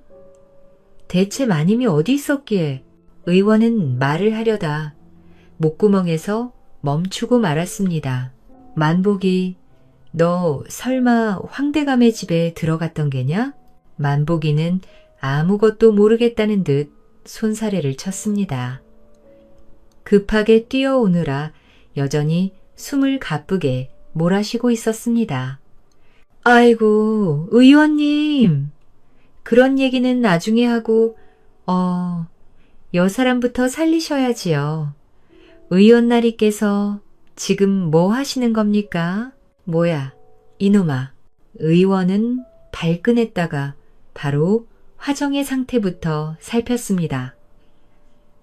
대체 마님이 어디 있었기에? 의원은 말을 하려다 목구멍에서 멈추고 말았습니다. 만복이, 너 설마 황대감의 집에 들어갔던 게냐? 만복이는 아무것도 모르겠다는 듯 손사래를 쳤습니다. 급하게 뛰어오느라 여전히 숨을 가쁘게 몰아쉬고 있었습니다. 아이고, 의원님. 그런 얘기는 나중에 하고, 여 사람부터 살리셔야지요. 의원나리께서 지금 뭐 하시는 겁니까? 뭐야, 이놈아. 의원은 발끈했다가 바로 화정의 상태부터 살폈습니다.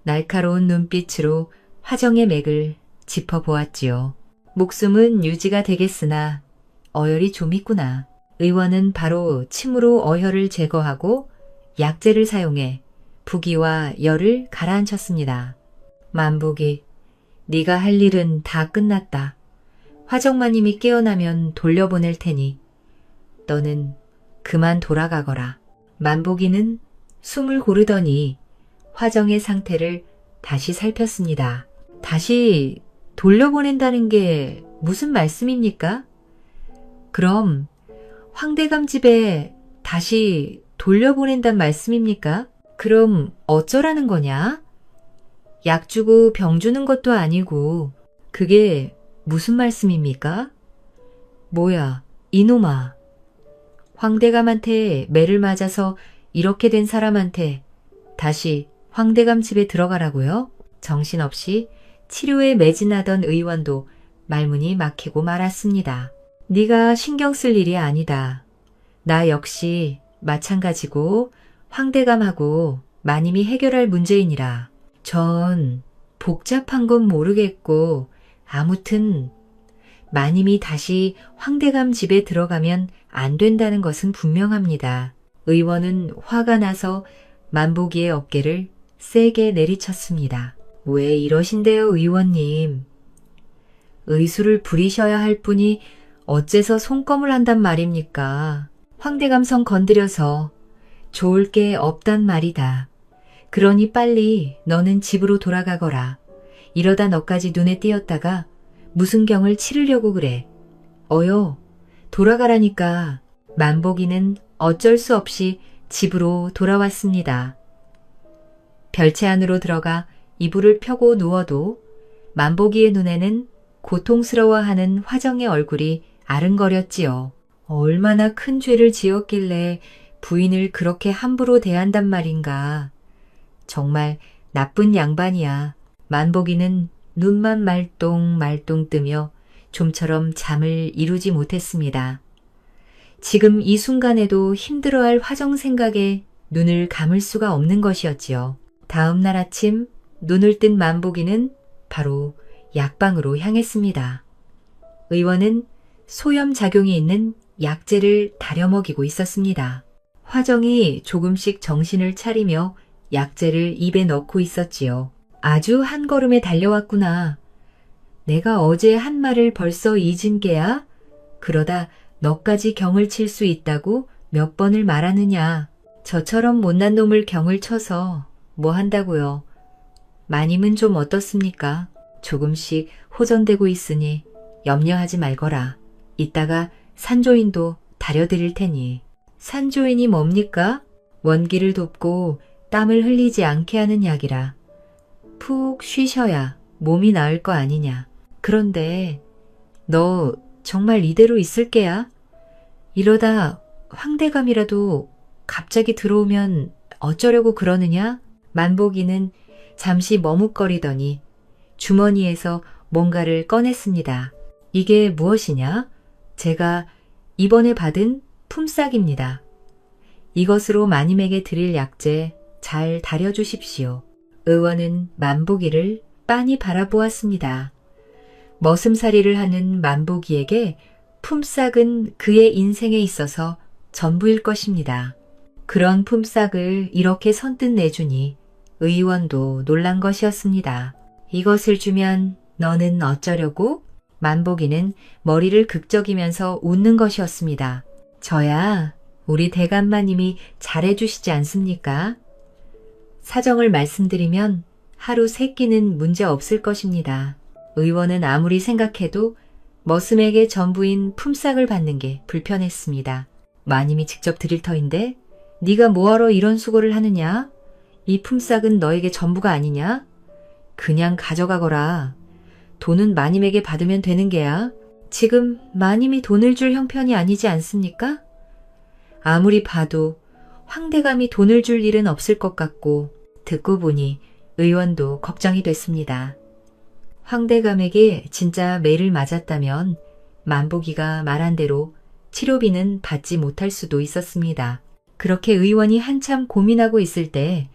날카로운 눈빛으로 화정의 맥을 짚어보았지요. 목숨은 유지가 되겠으나 어혈이 좀 있구나. 의원은 바로 침으로 어혈을 제거하고 약재를 사용해 부기와 열을 가라앉혔습니다. 만복이, 네가 할 일은 다 끝났다. 화정마님이 깨어나면 돌려보낼 테니 너는 그만 돌아가거라. 만복이는 숨을 고르더니 화정의 상태를 다시 살폈습니다. 다시 돌려보낸다는 게 무슨 말씀입니까? 그럼 황대감 집에 다시 돌려보낸단 말씀입니까? 그럼 어쩌라는 거냐? 약 주고 병 주는 것도 아니고 그게 무슨 말씀입니까? 뭐야, 이놈아. 황대감한테 매를 맞아서 이렇게 된 사람한테 다시 황대감 집에 들어가라고요? 정신없이 치료에 매진하던 의원도 말문이 막히고 말았습니다. 네가 신경 쓸 일이 아니다. 나 역시 마찬가지고 황대감하고 마님이 해결할 문제이니라. 전 복잡한 건 모르겠고 아무튼 마님이 다시 황대감 집에 들어가면 안 된다는 것은 분명합니다. 의원은 화가 나서 만보기의 어깨를 세게 내리쳤습니다. 왜 이러신데요, 의원님? 의술을 부리셔야 할 분이 어째서 손검을 한단 말입니까? 황대감성 건드려서 좋을 게 없단 말이다. 그러니 빨리 너는 집으로 돌아가거라. 이러다 너까지 눈에 띄었다가 무슨 경을 치르려고 그래. 어여, 돌아가라니까. 만보기는 어쩔 수 없이 집으로 돌아왔습니다. 별채 안으로 들어가 이불을 펴고 누워도 만보기의 눈에는 고통스러워하는 화정의 얼굴이 아른거렸지요. 얼마나 큰 죄를 지었길래 부인을 그렇게 함부로 대한단 말인가. 정말 나쁜 양반이야. 만보기는 눈만 말똥말똥 뜨며 좀처럼 잠을 이루지 못했습니다. 지금 이 순간에도 힘들어할 화정 생각에 눈을 감을 수가 없는 것이었지요. 다음 날 아침 눈을 뜬 만보기는 바로 약방으로 향했습니다. 의원은 소염작용이 있는 약재를 다려 먹이고 있었습니다. 화정이 조금씩 정신을 차리며 약재를 입에 넣고 있었지요. 아주 한 걸음에 달려왔구나. 내가 어제 한 말을 벌써 잊은 게야? 그러다 너까지 경을 칠 수 있다고 몇 번을 말하느냐. 저처럼 못난 놈을 경을 쳐서 뭐 한다고요. 마님은 좀 어떻습니까? 조금씩 호전되고 있으니 염려하지 말거라. 이따가 산조인도 다려드릴 테니. 산조인이 뭡니까? 원기를 돕고 땀을 흘리지 않게 하는 약이라. 푹 쉬셔야 몸이 나을 거 아니냐. 그런데 너 정말 이대로 있을 게야? 이러다 황대감이라도 갑자기 들어오면 어쩌려고 그러느냐? 만보기는 잠시 머뭇거리더니 주머니에서 뭔가를 꺼냈습니다. 이게 무엇이냐? 제가 이번에 받은 품삯입니다. 이것으로 마님에게 드릴 약재 잘 다려주십시오. 의원은 만보기를 빤히 바라보았습니다. 머슴살이를 하는 만보기에게 품삯은 그의 인생에 있어서 전부일 것입니다. 그런 품삯을 이렇게 선뜻 내주니 의원도 놀란 것이었습니다. 이것을 주면 너는 어쩌려고? 만보기는 머리를 극적이면서 웃는 것이었습니다. 저야 우리 대감마님이 잘해주시지 않습니까? 사정을 말씀드리면 하루 3끼는 문제 없을 것입니다. 의원은 아무리 생각해도 머슴에게 전부인 품삯을 받는 게 불편했습니다. 마님이 직접 드릴 터인데 네가 뭐하러 이런 수고를 하느냐? 이 품삯은 너에게 전부가 아니냐? 그냥 가져가거라. 돈은 마님에게 받으면 되는 게야. 지금 마님이 돈을 줄 형편이 아니지 않습니까? 아무리 봐도 황대감이 돈을 줄 일은 없을 것 같고 듣고 보니 의원도 걱정이 됐습니다. 황대감에게 진짜 매를 맞았다면 만보기가 말한 대로 치료비는 받지 못할 수도 있었습니다. 그렇게 의원이 한참 고민하고 있을 때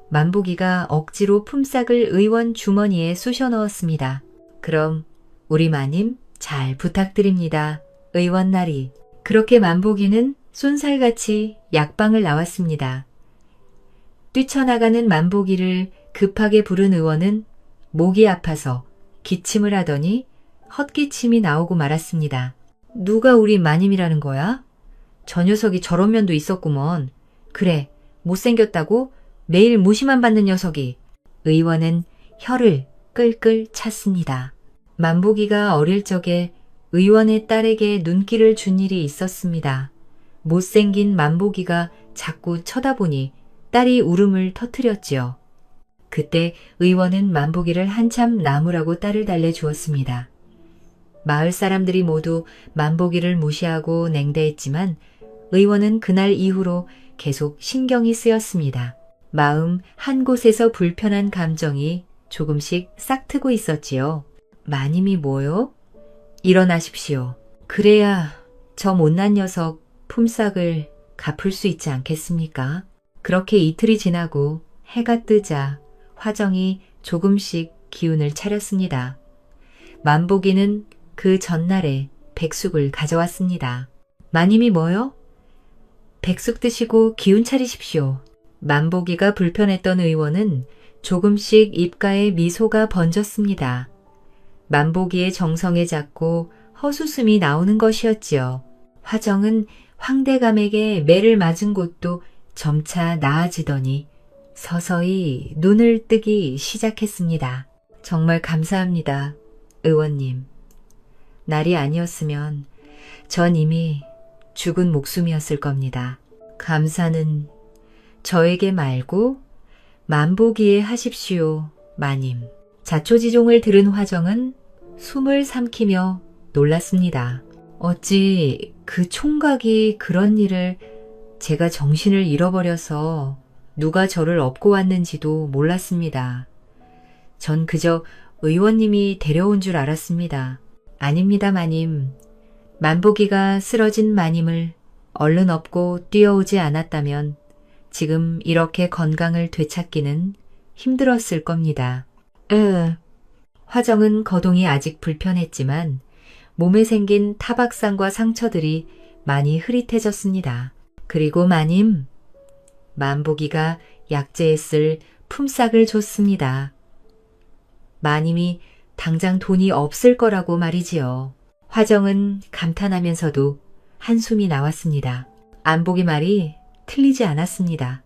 만보기가 억지로 품삯을 의원 주머니에 쑤셔 넣었습니다. 그럼 우리 마님 잘 부탁드립니다. 의원 나리. 그렇게 만보기는 쏜살같이 약방을 나왔습니다. 뛰쳐나가는 만보기를 급하게 부른 의원은 목이 아파서 기침을 하더니 헛기침이 나오고 말았습니다. 누가 우리 마님이라는 거야? 저 녀석이 저런 면도 있었구먼. 그래, 못생겼다고 매일 무시만 받는 녀석이. 의원은 혀를 끌끌 찼습니다. 만보기가 어릴 적에 의원의 딸에게 눈길을 준 일이 있었습니다. 못생긴 만보기가 자꾸 쳐다보니 딸이 울음을 터뜨렸지요. 그때 의원은 만보기를 한참 나무라고 딸을 달래주었습니다. 마을 사람들이 모두 만보기를 무시하고 냉대했지만 의원은 그날 이후로 계속 신경이 쓰였습니다. 마음 한 곳에서 불편한 감정이 조금씩 싹트고 있었지요. 마님이 뭐요? 일어나십시오. 그래야 저 못난 녀석 품삯을 갚을 수 있지 않겠습니까? 그렇게 이틀이 지나고 해가 뜨자 화정이 조금씩 기운을 차렸습니다. 만복이는 그 전날에 백숙을 가져왔습니다. 마님이 뭐요? 백숙 드시고 기운 차리십시오. 만복이가 불편했던 의원은 조금씩 입가에 미소가 번졌습니다. 만복이의 정성에 잡고 허수음이 나오는 것이었지요. 화정은 황대감에게 매를 맞은 곳도 점차 나아지더니 서서히 눈을 뜨기 시작했습니다. 정말 감사합니다, 의원님. 날이 아니었으면 전 이미 죽은 목숨이었을 겁니다. 감사는 저에게 말고 만복이에 하십시오, 마님. 자초지종을 들은 화정은 숨을 삼키며 놀랐습니다. 어찌 그 총각이 그런 일을 제가 정신을 잃어버려서 누가 저를 업고 왔는지도 몰랐습니다. 전 그저 의원님이 데려온 줄 알았습니다. 아닙니다, 마님. 만복이가 쓰러진 마님을 얼른 업고 뛰어오지 않았다면 지금 이렇게 건강을 되찾기는 힘들었을 겁니다. 화정은 거동이 아직 불편했지만 몸에 생긴 타박상과 상처들이 많이 흐릿해졌습니다. 그리고 마님, 만복이가 약재에 쓸 품삯을 줬습니다. 마님이 당장 돈이 없을 거라고 말이지요. 화정은 감탄하면서도 한숨이 나왔습니다. 안복이 말이 틀리지 않았습니다.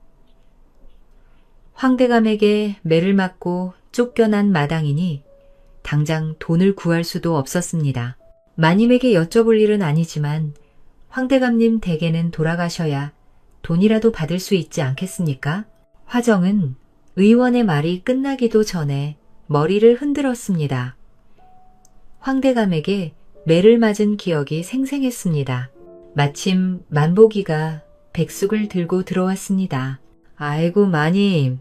황대감에게 매를 맞고 쫓겨난 마당이니 당장 돈을 구할 수도 없었습니다. 마님에게 여쭤볼 일은 아니지만 황대감님 댁에는 돌아가셔야 돈이라도 받을 수 있지 않겠습니까? 화정은 의원의 말이 끝나기도 전에 머리를 흔들었습니다. 황대감에게 매를 맞은 기억이 생생했습니다. 마침 만복이가 백숙을 들고 들어왔습니다. 아이고 마님,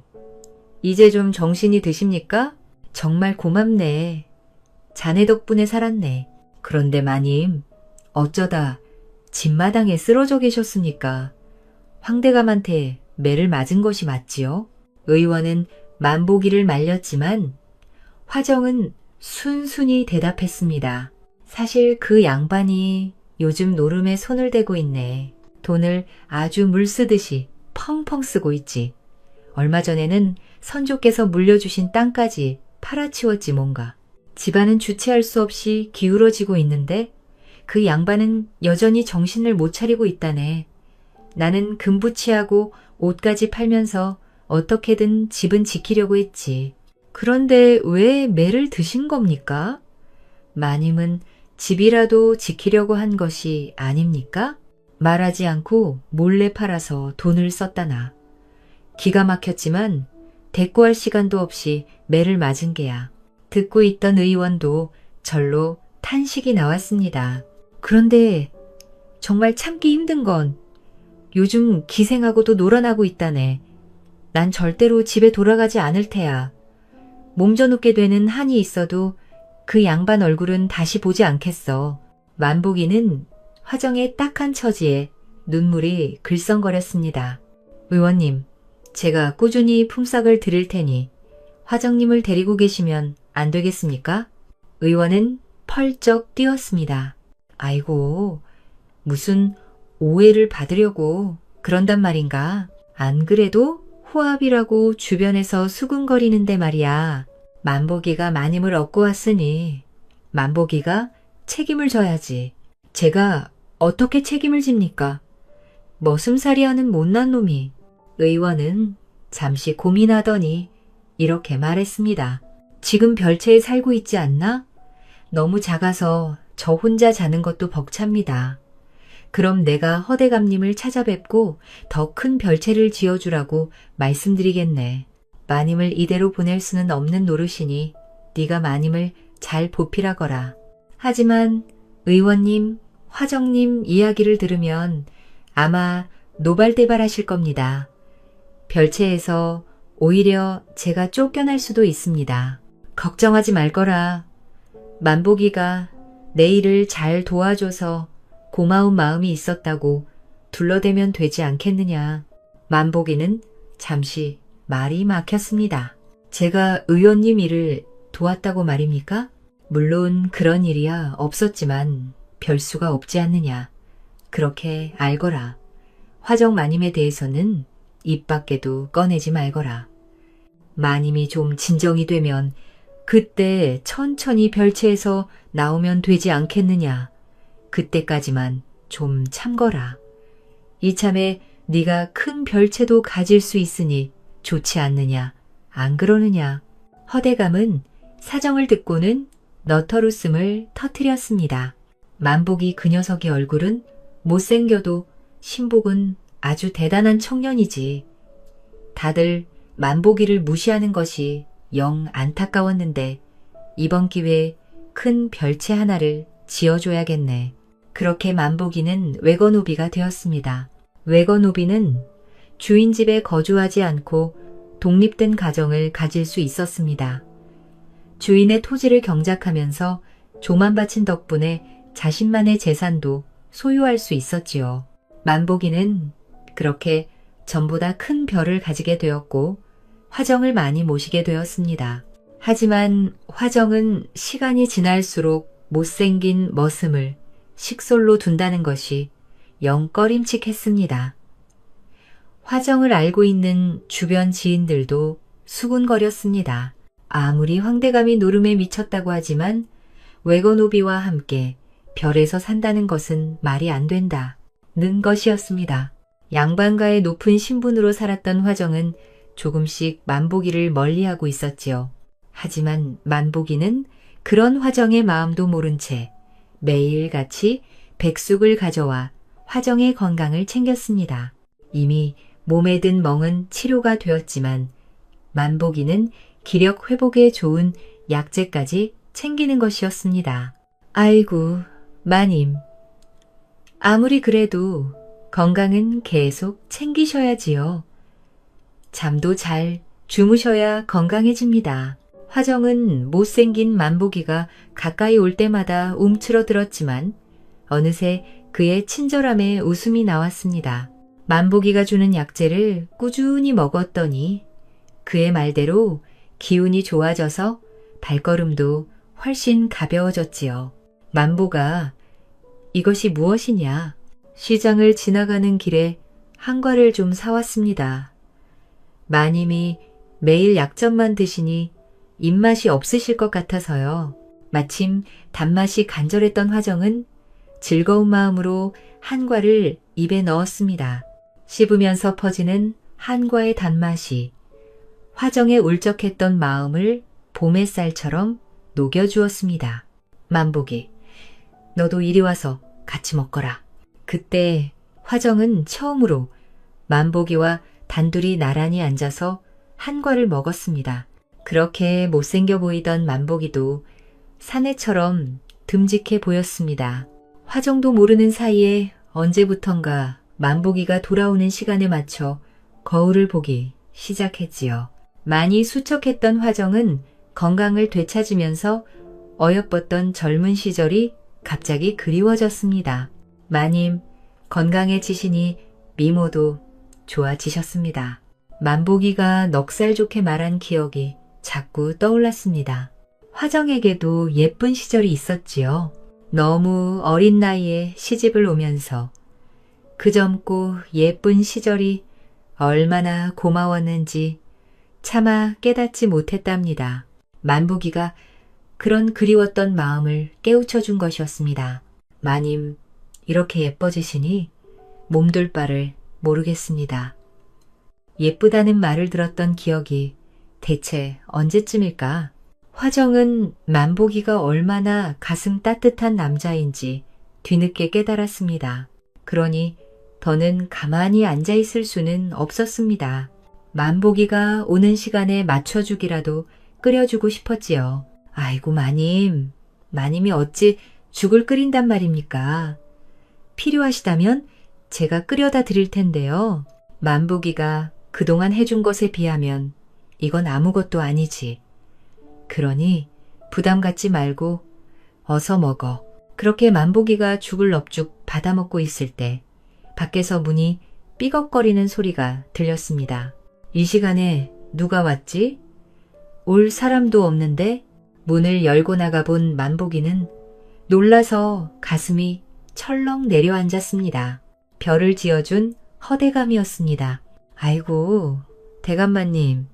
이제 좀 정신이 드십니까? 정말 고맙네. 자네 덕분에 살았네. 그런데 마님, 어쩌다 집마당에 쓰러져 계셨습니까? 황대감한테 매를 맞은 것이 맞지요? 의원은 만복이를 말렸지만 화정은 순순히 대답했습니다. 사실 그 양반이 요즘 노름에 손을 대고 있네. 돈을 아주 물 쓰듯이 펑펑 쓰고 있지. 얼마 전에는 선조께서 물려주신 땅까지 팔아치웠지 뭔가. 집안은 주체할 수 없이 기울어지고 있는데 그 양반은 여전히 정신을 못 차리고 있다네. 나는 금부치하고 옷까지 팔면서 어떻게든 집은 지키려고 했지. 그런데 왜 매를 드신 겁니까? 마님은 집이라도 지키려고 한 것이 아닙니까? 말하지 않고 몰래 팔아서 돈을 썼다나. 기가 막혔지만 대꾸할 시간도 없이 매를 맞은 게야. 듣고 있던 의원도 절로 탄식이 나왔습니다. 그런데 정말 참기 힘든 건 요즘 기생하고도 놀아나고 있다네. 난 절대로 집에 돌아가지 않을 테야. 몸져눕게 되는 한이 있어도 그 양반 얼굴은 다시 보지 않겠어. 만복이는 화정의 딱한 처지에 눈물이 글썽거렸습니다. 의원님, 제가 꾸준히 품삯을 드릴 테니 화정님을 데리고 계시면 안 되겠습니까? 의원은 펄쩍 뛰었습니다. 아이고, 무슨 오해를 받으려고 그런단 말인가? 안 그래도 호합이라고 주변에서 수군거리는데 말이야. 만복이가 마님을 얻고 왔으니 만복이가 책임을 져야지. 제가 어떻게 책임을 집니까? 머슴살이하는 못난 놈이. 의원은 잠시 고민하더니 이렇게 말했습니다. 지금 별채에 살고 있지 않나? 너무 작아서 저 혼자 자는 것도 벅찹니다. 그럼 내가 허대감님을 찾아뵙고 더 큰 별채를 지어주라고 말씀드리겠네. 마님을 이대로 보낼 수는 없는 노릇이니 네가 마님을 잘 보필하거라. 하지만 의원님, 화정님 이야기를 들으면 아마 노발대발하실 겁니다. 별채에서 오히려 제가 쫓겨날 수도 있습니다. 걱정하지 말거라. 만복이가 내 일을 잘 도와줘서 고마운 마음이 있었다고 둘러대면 되지 않겠느냐. 만복이는 잠시 말이 막혔습니다. 제가 의원님 일을 도왔다고 말입니까? 물론 그런 일이야 없었지만 별수가 없지 않느냐. 그렇게 알거라. 화정 마님에 대해서는 입 밖에도 꺼내지 말거라. 마님이 좀 진정이 되면 그때 천천히 별채에서 나오면 되지 않겠느냐. 그때까지만 좀 참거라. 이참에 네가 큰 별채도 가질 수 있으니 좋지 않느냐. 안 그러느냐. 허대감은 사정을 듣고는 너털웃음을 터뜨렸습니다. 만복이 그 녀석의 얼굴은 못생겨도 신복은 아주 대단한 청년이지. 다들 만복이를 무시하는 것이 영 안타까웠는데 이번 기회에 큰 별채 하나를 지어줘야겠네. 그렇게 만복이는 외거노비가 되었습니다. 외거노비는 주인 집에 거주하지 않고 독립된 가정을 가질 수 있었습니다. 주인의 토지를 경작하면서 조만 바친 덕분에 자신만의 재산도 소유할 수 있었지요. 만복이는 그렇게 전보다 큰 별을 가지게 되었고 화정을 많이 모시게 되었습니다. 하지만 화정은 시간이 지날수록 못생긴 머슴을 식솔로 둔다는 것이 영 꺼림칙했습니다. 화정을 알고 있는 주변 지인들도 수군거렸습니다. 아무리 황대감이 노름에 미쳤다고 하지만 외거노비와 함께 별에서 산다는 것은 말이 안 된다는 것이었습니다. 양반가의 높은 신분으로 살았던 화정은 조금씩 만복이를 멀리하고 있었지요. 하지만 만복이는 그런 화정의 마음도 모른 채 매일같이 백숙을 가져와 화정의 건강을 챙겼습니다. 이미 몸에 든 멍은 치료가 되었지만 만복이는 기력 회복에 좋은 약재까지 챙기는 것이었습니다. 아이고, 마님. 아무리 그래도 건강은 계속 챙기셔야지요. 잠도 잘 주무셔야 건강해집니다. 화정은 못생긴 만복이가 가까이 올 때마다 움츠러들었지만 어느새 그의 친절함에 웃음이 나왔습니다. 만복이가 주는 약재를 꾸준히 먹었더니 그의 말대로 기운이 좋아져서 발걸음도 훨씬 가벼워졌지요. 만보가 이것이 무엇이냐? 시장을 지나가는 길에 한과를 좀 사왔습니다. 마님이 매일 약점만 드시니 입맛이 없으실 것 같아서요. 마침 단맛이 간절했던 화정은 즐거운 마음으로 한과를 입에 넣었습니다. 씹으면서 퍼지는 한과의 단맛이 화정의 울적했던 마음을 봄햇살처럼 녹여주었습니다. 만복이, 너도 이리 와서 같이 먹거라. 그때 화정은 처음으로 만복이와 단둘이 나란히 앉아서 한과를 먹었습니다. 그렇게 못생겨 보이던 만복이도 사내처럼 듬직해 보였습니다. 화정도 모르는 사이에 언제부턴가 만복이가 돌아오는 시간에 맞춰 거울을 보기 시작했지요. 많이 수척했던 화정은 건강을 되찾으면서 어여뻤던 젊은 시절이 갑자기 그리워졌습니다. 마님, 건강해지시니 미모도 좋아지셨습니다. 만복이가 넉살 좋게 말한 기억이 자꾸 떠올랐습니다. 화정에게도 예쁜 시절이 있었지요. 너무 어린 나이에 시집을 오면서 그 젊고 예쁜 시절이 얼마나 고마웠는지 차마 깨닫지 못했답니다. 만복이가 그런 그리웠던 마음을 깨우쳐준 것이었습니다. 마님, 이렇게 예뻐지시니 몸둘 바를 모르겠습니다. 예쁘다는 말을 들었던 기억이 대체 언제쯤일까? 화정은 만복이가 얼마나 가슴 따뜻한 남자인지 뒤늦게 깨달았습니다. 그러니 더는 가만히 앉아있을 수는 없었습니다. 만복이가 오는 시간에 맞춰주기라도 끓여주고 싶었지요. 아이고 마님, 마님이 어찌 죽을 끓인단 말입니까? 필요하시다면 제가 끓여다 드릴 텐데요. 만복이가 그동안 해준 것에 비하면 이건 아무것도 아니지. 그러니 부담 갖지 말고 어서 먹어. 그렇게 만복이가 죽을 넙죽 받아먹고 있을 때 밖에서 문이 삐걱거리는 소리가 들렸습니다. 이 시간에 누가 왔지? 올 사람도 없는데 문을 열고 나가본 만복이는 놀라서 가슴이 철렁 내려앉았습니다. 별을 지어준 허대감이었습니다. 아이고, 대감마님,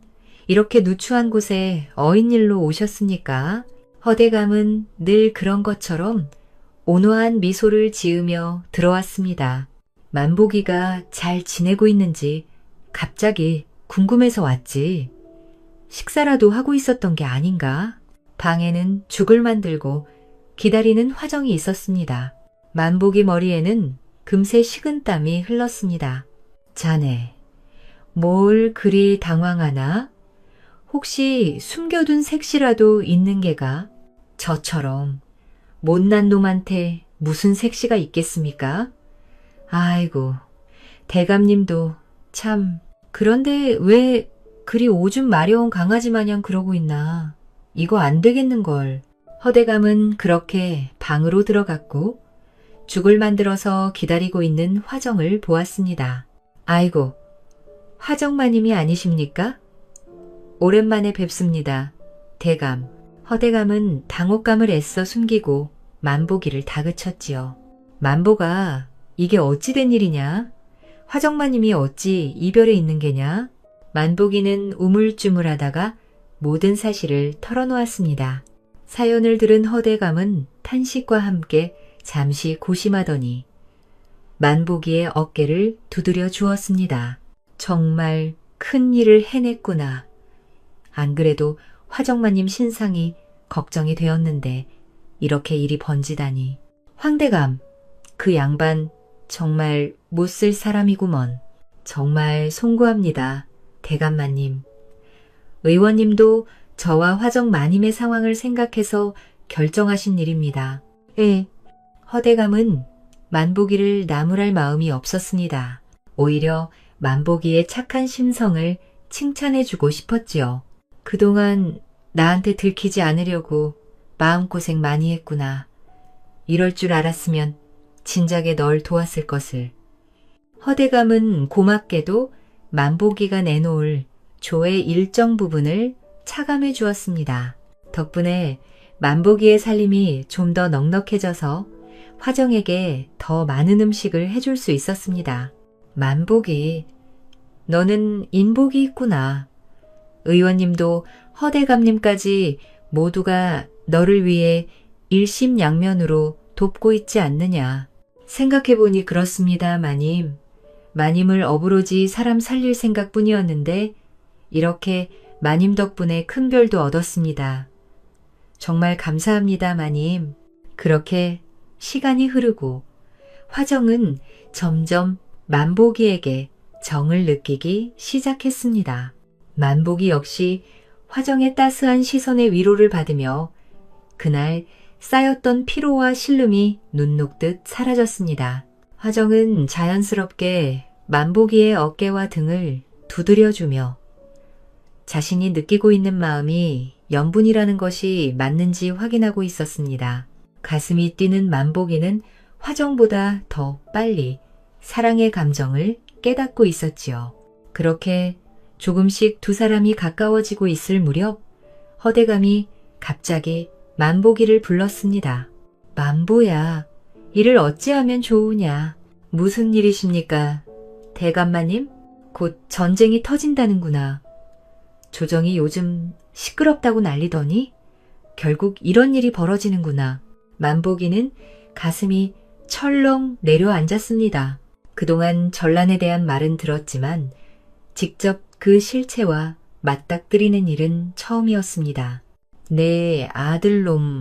이렇게 누추한 곳에 어인일로 오셨습니까? 허대감은 늘 그런 것처럼 온화한 미소를 지으며 들어왔습니다. 만복이가 잘 지내고 있는지 갑자기 궁금해서 왔지. 식사라도 하고 있었던 게 아닌가? 방에는 죽을 만들고 기다리는 화정이 있었습니다. 만복이 머리에는 금세 식은땀이 흘렀습니다. 자네, 뭘 그리 당황하나? 혹시 숨겨둔 색시라도 있는 게가? 저처럼 못난 놈한테 무슨 색시가 있겠습니까? 아이고, 대감님도 참, 그런데 왜 그리 오줌 마려운 강아지 마냥 그러고 있나? 이거 안 되겠는걸. 허대감은 그렇게 방으로 들어갔고 죽을 만들어서 기다리고 있는 화정을 보았습니다. 아이고, 화정마님이 아니십니까? 오랜만에 뵙습니다. 대감. 허대감은 당혹감을 애써 숨기고 만복이를 다그쳤지요. 만복아, 이게 어찌 된 일이냐? 화정마님이 어찌 이별에 있는 게냐? 만복이는 우물쭈물하다가 모든 사실을 털어놓았습니다. 사연을 들은 허대감은 탄식과 함께 잠시 고심하더니 만복이의 어깨를 두드려 주었습니다. 정말 큰 일을 해냈구나. 안 그래도 화정마님 신상이 걱정이 되었는데 이렇게 일이 번지다니. 황대감, 그 양반 정말 못쓸 사람이구먼. 정말 송구합니다. 대감마님. 의원님도 저와 화정마님의 상황을 생각해서 결정하신 일입니다. 예. 허대감은 만복이를 나무랄 마음이 없었습니다. 오히려 만복이의 착한 심성을 칭찬해주고 싶었지요. 그동안 나한테 들키지 않으려고 마음고생 많이 했구나. 이럴 줄 알았으면 진작에 널 도왔을 것을. 허대감은 고맙게도 만복이가 내놓을 조의 일정 부분을 차감해 주었습니다. 덕분에 만복이의 살림이 좀 더 넉넉해져서 화정에게 더 많은 음식을 해줄 수 있었습니다. 만복이, 너는 인복이 있구나. 의원님도 허대감님까지 모두가 너를 위해 일심양면으로 돕고 있지 않느냐. 생각해보니 그렇습니다, 마님. 마님을 어부로지 사람 살릴 생각뿐이었는데 이렇게 마님 덕분에 큰 별도 얻었습니다. 정말 감사합니다, 마님. 그렇게 시간이 흐르고 화정은 점점 만복이에게 정을 느끼기 시작했습니다. 만복이 역시 화정의 따스한 시선의 위로를 받으며 그날 쌓였던 피로와 신름이 눈 녹듯 사라졌습니다. 화정은 자연스럽게 만복이의 어깨와 등을 두드려주며 자신이 느끼고 있는 마음이 연분이라는 것이 맞는지 확인하고 있었습니다. 가슴이 뛰는 만복이는 화정보다 더 빨리 사랑의 감정을 깨닫고 있었지요. 그렇게 조금씩 두 사람이 가까워지고 있을 무렵 허대감이 갑자기 만복이를 불렀습니다. 만보야, 이를 어찌하면 좋으냐. 무슨 일이십니까? 대감마님? 곧 전쟁이 터진다는구나. 조정이 요즘 시끄럽다고 난리더니 결국 이런 일이 벌어지는구나. 만복이는 가슴이 철렁 내려앉았습니다. 그동안 전란에 대한 말은 들었지만 직접 그 실체와 맞닥뜨리는 일은 처음이었습니다. 내 아들놈을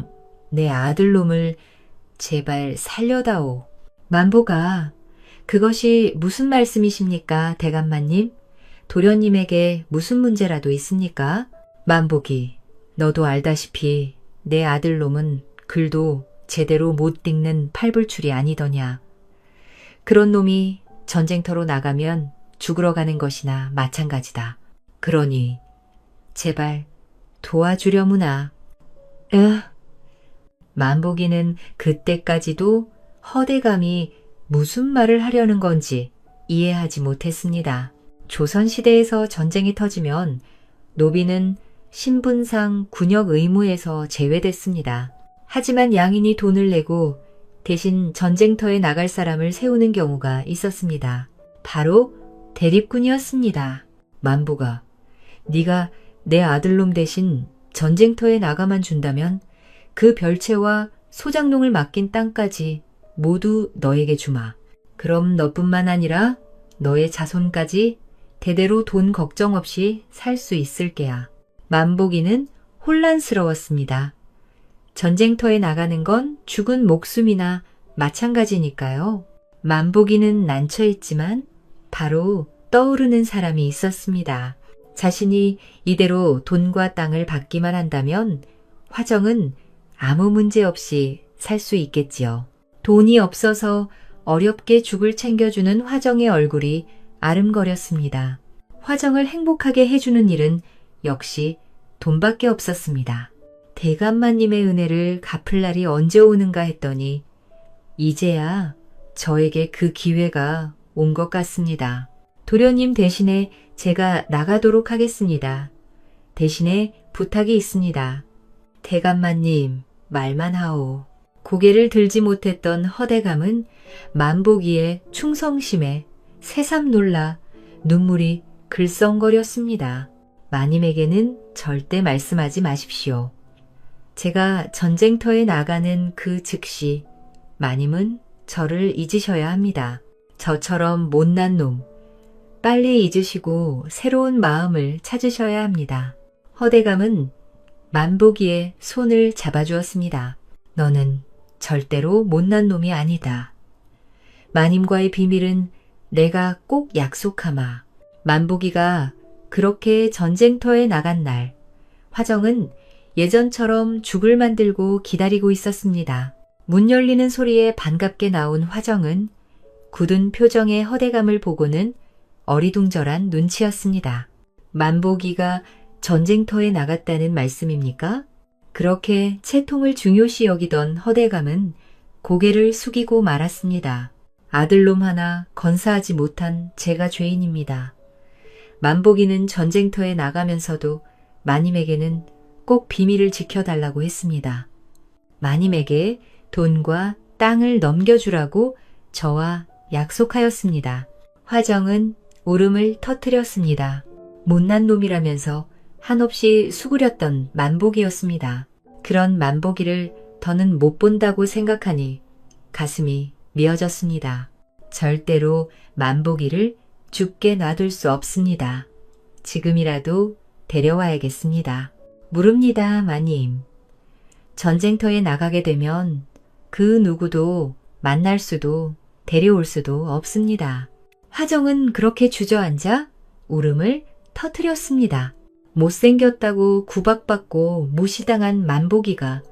제발 살려다오. 만보가, 그것이 무슨 말씀이십니까, 대감마님? 도련님에게 무슨 문제라도 있습니까? 만복이, 너도 알다시피 내 아들놈은 글도 제대로 못 읽는 팔불출이 아니더냐. 그런 놈이 전쟁터로 나가면 죽으러 가는 것이나 마찬가지다. 그러니 제발 도와주려무나. 만복이는 그때까지도 허대감이 무슨 말을 하려는 건지 이해하지 못했습니다. 조선시대에서 전쟁이 터지면 노비는 신분상 군역 의무에서 제외됐습니다. 하지만 양인이 돈을 내고 대신 전쟁터에 나갈 사람을 세우는 경우가 있었습니다. 바로 대립군이었습니다. 만보가 네가 내 아들놈 대신 전쟁터에 나가만 준다면 그 별채와 소장농을 맡긴 땅까지 모두 너에게 주마. 그럼 너뿐만 아니라 너의 자손까지 대대로 돈 걱정 없이 살 수 있을 게야. 만보기는 혼란스러웠습니다. 전쟁터에 나가는 건 죽은 목숨이나 마찬가지니까요. 만보기는 난처했지만 바로 떠오르는 사람이 있었습니다. 자신이 이대로 돈과 땅을 받기만 한다면 화정은 아무 문제 없이 살 수 있겠지요. 돈이 없어서 어렵게 죽을 챙겨주는 화정의 얼굴이 아름거렸습니다. 화정을 행복하게 해주는 일은 역시 돈밖에 없었습니다. 대감마님의 은혜를 갚을 날이 언제 오는가 했더니 이제야 저에게 그 기회가 온 것 같습니다. 도련님 대신에 제가 나가도록 하겠습니다. 대신에 부탁이 있습니다. 대감마님, 말만 하오. 고개를 들지 못했던 허대감은 만보기의 충성심에 새삼 놀라 눈물이 글썽거렸습니다. 마님에게는 절대 말씀하지 마십시오. 제가 전쟁터에 나가는 그 즉시 마님은 저를 잊으셔야 합니다. 저처럼 못난 놈, 빨리 잊으시고 새로운 마음을 찾으셔야 합니다. 허대감은 만보기의 손을 잡아주었습니다. 너는 절대로 못난 놈이 아니다. 마님과의 비밀은 내가 꼭 약속하마. 만보기가 그렇게 전쟁터에 나간 날, 화정은 예전처럼 죽을 만들고 기다리고 있었습니다. 문 열리는 소리에 반갑게 나온 화정은 굳은 표정의 허대감을 보고는 어리둥절한 눈치였습니다. 만보기가 전쟁터에 나갔다는 말씀입니까? 그렇게 채통을 중요시 여기던 허대감은 고개를 숙이고 말았습니다. 아들놈 하나 건사하지 못한 제가 죄인입니다. 만보기는 전쟁터에 나가면서도 마님에게는 꼭 비밀을 지켜달라고 했습니다. 마님에게 돈과 땅을 넘겨주라고 저와 약속하였습니다. 화정은 울음을 터뜨렸습니다. 못난 놈이라면서 한없이 수구렸던 만보기였습니다. 그런 만보기를 더는 못 본다고 생각하니 가슴이 미어졌습니다. 절대로 만보기를 죽게 놔둘 수 없습니다. 지금이라도 데려와야겠습니다. 물읍니다, 마님. 전쟁터에 나가게 되면 그 누구도 만날 수도 데려올 수도 없습니다. 화정은 그렇게 주저앉아 울음을 터뜨렸습니다. 못생겼다고 구박받고 무시당한 만보기가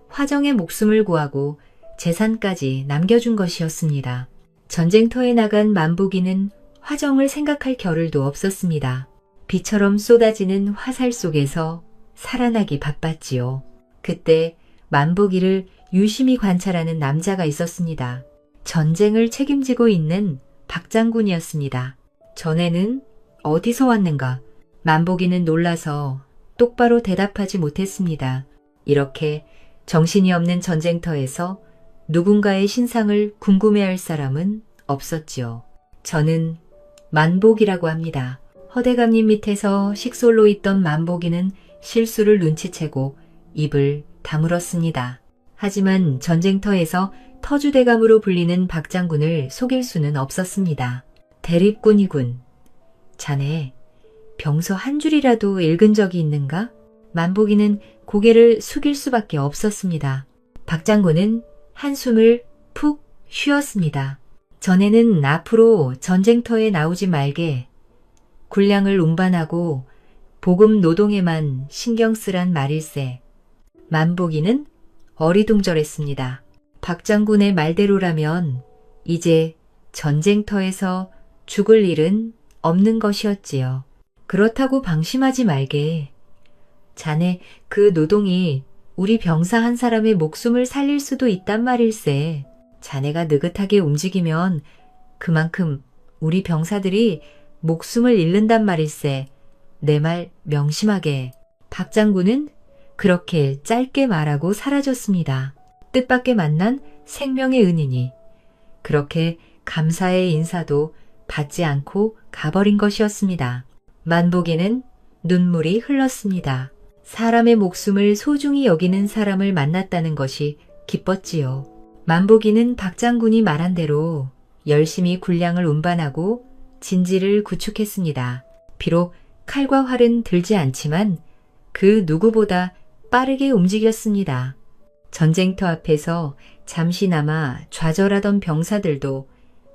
화정의 목숨을 구하고 재산까지 남겨준 것이었습니다. 전쟁터에 나간 만보기는 화정을 생각할 겨를도 없었습니다. 비처럼 쏟아지는 화살 속에서 살아나기 바빴지요. 그때 만보기를 유심히 관찰하는 남자가 있었습니다. 전쟁을 책임지고 있는 박장군이었습니다. 전에는 어디서 왔는가? 만보기는 놀라서 똑바로 대답하지 못했습니다. 이렇게 정신이 없는 전쟁터에서 누군가의 신상을 궁금해할 사람은 없었지요. 저는 만보기라고 합니다. 허대감님 밑에서 식솔로 있던 만보기는 실수를 눈치채고 입을 다물었습니다. 하지만 전쟁터에서 터주대감으로 불리는 박장군을 속일 수는 없었습니다. 대립군이군. 자네 병서 한 줄이라도 읽은 적이 있는가? 만보기는 고개를 숙일 수밖에 없었습니다. 박장군은 한숨을 푹 쉬었습니다. 전에는 앞으로 전쟁터에 나오지 말게 군량을 운반하고 보금 노동에만 신경 쓰란 말일세. 만보기는 어리둥절했습니다. 박장군의 말대로라면 이제 전쟁터에서 죽을 일은 없는 것이었지요. 그렇다고 방심하지 말게. 자네 그 노동이 우리 병사 한 사람의 목숨을 살릴 수도 있단 말일세. 자네가 느긋하게 움직이면 그만큼 우리 병사들이 목숨을 잃는단 말일세. 내 말 명심하게. 박 장군은 그렇게 짧게 말하고 사라졌습니다. 뜻밖의 만난 생명의 은인이 그렇게 감사의 인사도 받지 않고 가버린 것이었습니다. 만복이는 눈물이 흘렀습니다. 사람의 목숨을 소중히 여기는 사람을 만났다는 것이 기뻤지요. 만복이는 박 장군이 말한 대로 열심히 군량을 운반하고 진지를 구축했습니다. 비록 칼과 활은 들지 않지만 그 누구보다 빠르게 움직였습니다. 전쟁터 앞에서 잠시나마 좌절하던 병사들도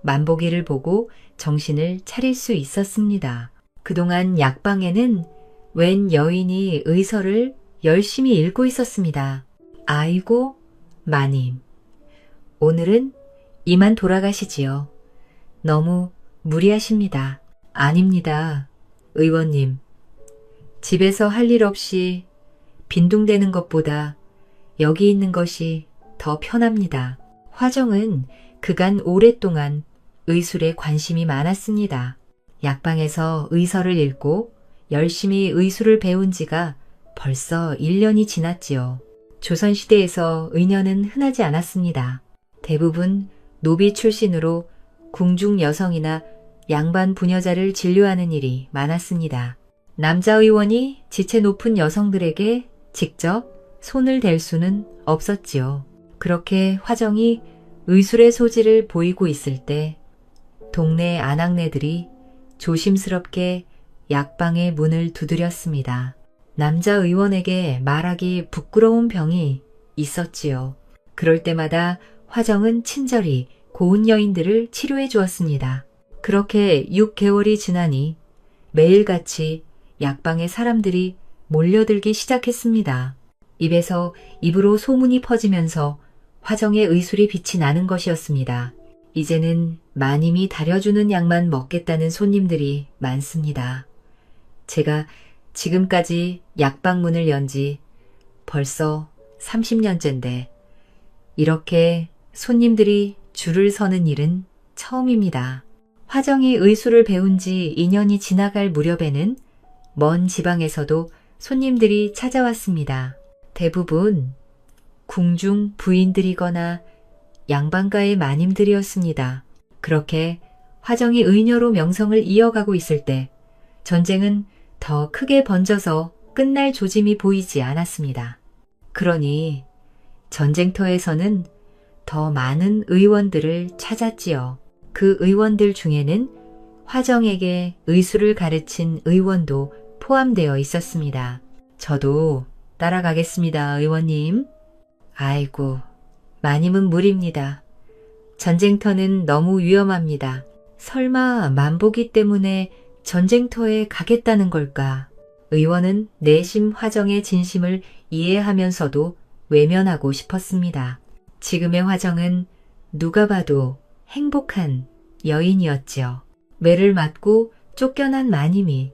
만복이를 보고 정신을 차릴 수 있었습니다. 그동안 약방에는 웬 여인이 의서를 열심히 읽고 있었습니다. 아이고, 마님. 오늘은 이만 돌아가시지요. 너무 무리하십니다. 아닙니다. 의원님. 집에서 할 일 없이 빈둥대는 것보다 여기 있는 것이 더 편합니다. 화정은 그간 오랫동안 의술에 관심이 많았습니다. 약방에서 의서를 읽고 열심히 의술을 배운 지가 벌써 1년이 지났지요. 조선시대에서 의녀는 흔하지 않았습니다. 대부분 노비 출신으로 궁중 여성이나 양반 부녀자를 진료하는 일이 많았습니다. 남자 의원이 지체 높은 여성들에게 직접 손을 댈 수는 없었지요. 그렇게 화정이 의술의 소질을 보이고 있을 때 동네 아낙네들이 조심스럽게 약방의 문을 두드렸습니다. 남자 의원에게 말하기 부끄러운 병이 있었지요. 그럴 때마다 화정은 친절히 고운 여인들을 치료해 주었습니다. 그렇게 6개월이 지나니 매일같이 약방에 사람들이 몰려들기 시작했습니다. 입에서 입으로 소문이 퍼지면서 화정의 의술이 빛이 나는 것이었습니다. 이제는 마님이 다려주는 약만 먹겠다는 손님들이 많습니다. 제가 지금까지 약방문을 연 지 벌써 30년째인데 이렇게 손님들이 줄을 서는 일은 처음입니다. 화정이 의술을 배운 지 2년이 지나갈 무렵에는 먼 지방에서도 손님들이 찾아왔습니다. 대부분 궁중 부인들이거나 양반가의 마님들이었습니다. 그렇게 화정이 의녀로 명성을 이어가고 있을 때 전쟁은 더 크게 번져서 끝날 조짐이 보이지 않았습니다. 그러니 전쟁터에서는 더 많은 의원들을 찾았지요. 그 의원들 중에는 화정에게 의술을 가르친 의원도 포함되어 있었습니다. 저도 따라가겠습니다, 의원님. 아이고, 마님은 무리입니다. 전쟁터는 너무 위험합니다. 설마 만복이 때문에 전쟁터에 가겠다는 걸까? 의원은 내심 화정의 진심을 이해하면서도 외면하고 싶었습니다. 지금의 화정은 누가 봐도 행복한 여인이었지요. 매를 맞고 쫓겨난 마님이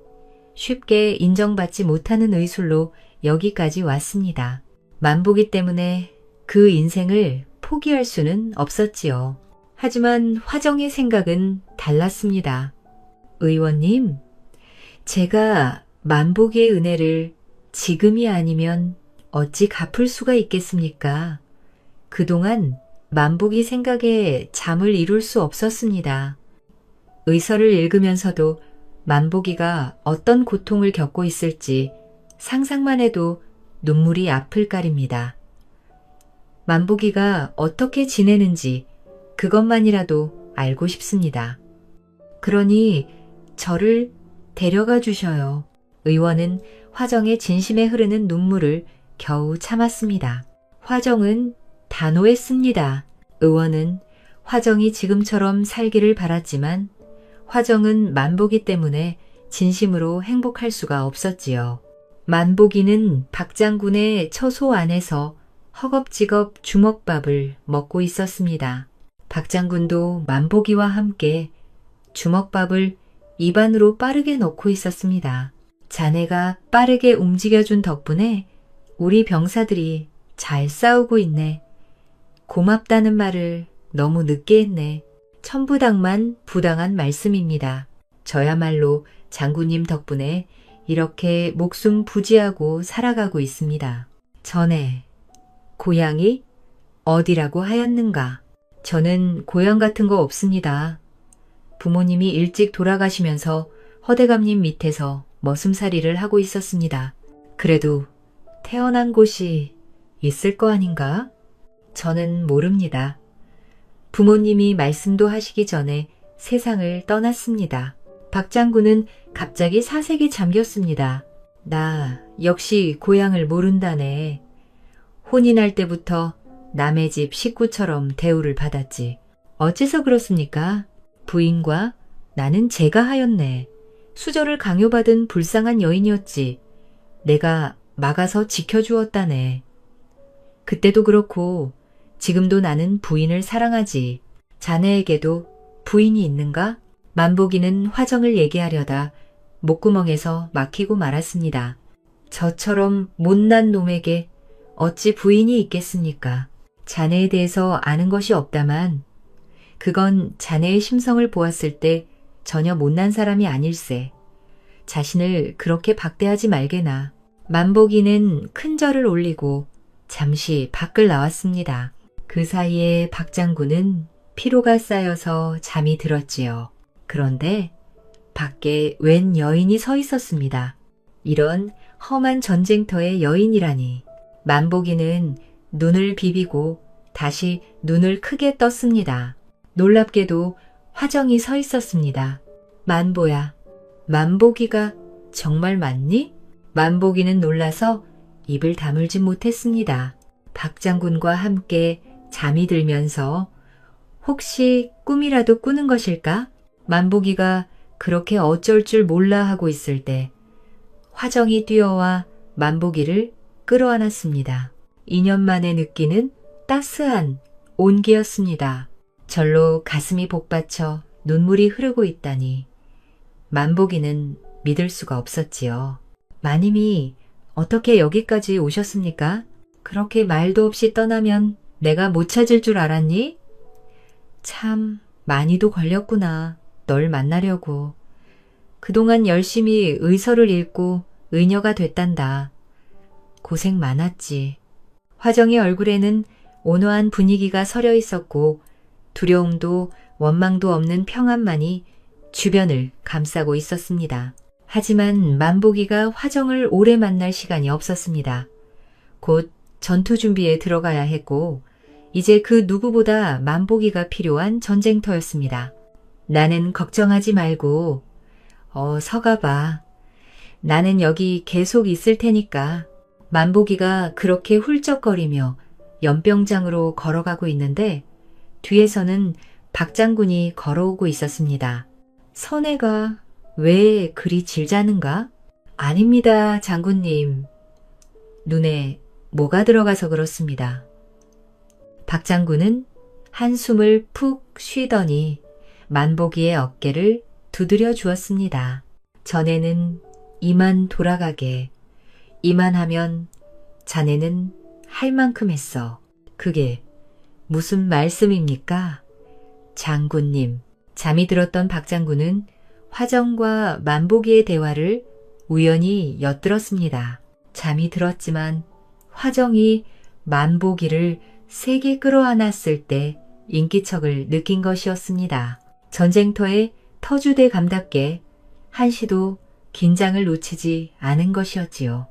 쉽게 인정받지 못하는 의술로 여기까지 왔습니다. 만복이 때문에 그 인생을 포기할 수는 없었지요. 하지만 화정의 생각은 달랐습니다. 의원님, 제가 만복의 은혜를 지금이 아니면 어찌 갚을 수가 있겠습니까? 그동안 만복이 생각에 잠을 이룰 수 없었습니다. 의서를 읽으면서도 만복이가 어떤 고통을 겪고 있을지 상상만 해도 눈물이 앞을 가립니다. 만복이가 어떻게 지내는지 그것만이라도 알고 싶습니다. 그러니 저를 데려가 주셔요. 의원은 화정의 진심에 흐르는 눈물을 겨우 참았습니다. 화정은 단호했습니다. 의원은 화정이 지금처럼 살기를 바랐지만 화정은 만복이 때문에 진심으로 행복할 수가 없었지요. 만복이는 박 장군의 처소 안에서 허겁지겁 주먹밥을 먹고 있었습니다. 박 장군도 만복이와 함께 주먹밥을 입안으로 빠르게 넣고 있었습니다. 자네가 빠르게 움직여준 덕분에 우리 병사들이 잘 싸우고 있네. 고맙다는 말을 너무 늦게 했네. 천부당만 부당한 말씀입니다. 저야말로 장군님 덕분에 이렇게 목숨 부지하고 살아가고 있습니다. 전에 고향이 어디라고 하였는가? 저는 고향 같은 거 없습니다. 부모님이 일찍 돌아가시면서 허대감님 밑에서 머슴살이를 하고 있었습니다. 그래도 태어난 곳이 있을 거 아닌가? 저는 모릅니다. 부모님이 말씀도 하시기 전에 세상을 떠났습니다. 박 장군은 갑자기 사색에 잠겼습니다. 나 역시 고향을 모른다네. 혼인할 때부터 남의 집 식구처럼 대우를 받았지. 어째서 그렇습니까? 부인과 나는 제가 하였네. 수저를 강요받은 불쌍한 여인이었지. 내가 막아서 지켜주었다네. 그때도 그렇고 지금도 나는 부인을 사랑하지. 자네에게도 부인이 있는가? 만복이는 화정을 얘기하려다 목구멍에서 막히고 말았습니다. 저처럼 못난 놈에게 어찌 부인이 있겠습니까? 자네에 대해서 아는 것이 없다만 그건 자네의 심성을 보았을 때 전혀 못난 사람이 아닐세. 자신을 그렇게 박대하지 말게나. 만복이는 큰 절을 올리고 잠시 밖을 나왔습니다. 그 사이에 박 장군은 피로가 쌓여서 잠이 들었지요. 그런데 밖에 웬 여인이 서 있었습니다. 이런 험한 전쟁터의 여인이라니. 만복이는 눈을 비비고 다시 눈을 크게 떴습니다. 놀랍게도 화정이 서 있었습니다. 만보야, 만복이가 정말 맞니? 만복이는 놀라서 입을 다물지 못했습니다. 박 장군과 함께 잠이 들면서 혹시 꿈이라도 꾸는 것일까? 만복이가 그렇게 어쩔 줄 몰라 하고 있을 때 화정이 뛰어와 만복이를 끌어안았습니다. 2년 만에 느끼는 따스한 온기였습니다. 절로 가슴이 복받쳐 눈물이 흐르고 있다니 만복이는 믿을 수가 없었지요. 마님이 어떻게 여기까지 오셨습니까? 그렇게 말도 없이 떠나면 내가 못 찾을 줄 알았니? 참 많이도 걸렸구나. 널 만나려고. 그동안 열심히 의서를 읽고 의녀가 됐단다. 고생 많았지. 화정의 얼굴에는 온화한 분위기가 서려 있었고 두려움도 원망도 없는 평안만이 주변을 감싸고 있었습니다. 하지만 만복이가 화정을 오래 만날 시간이 없었습니다. 곧 전투 준비에 들어가야 했고 이제 그 누구보다 만복이가 필요한 전쟁터였습니다. 나는 걱정하지 말고 서가봐. 나는 여기 계속 있을 테니까. 만복이가 그렇게 훌쩍거리며 연병장으로 걸어가고 있는데 뒤에서는 박 장군이 걸어오고 있었습니다. 선애가 왜 그리 질자는가? 아닙니다, 장군님. 눈에 뭐가 들어가서 그렇습니다. 박 장군은 한숨을 푹 쉬더니 만복이의 어깨를 두드려 주었습니다. 전에는 이만 돌아가게. 이만하면 자네는 할 만큼 했어. 그게 무슨 말씀입니까? 장군님. 잠이 들었던 박 장군은 화정과 만복이의 대화를 우연히 엿들었습니다. 잠이 들었지만 화정이 만복이를 세게 끌어안았을 때 인기척을 느낀 것이었습니다. 전쟁터의 터주대 감답게 한시도 긴장을 놓치지 않은 것이었지요.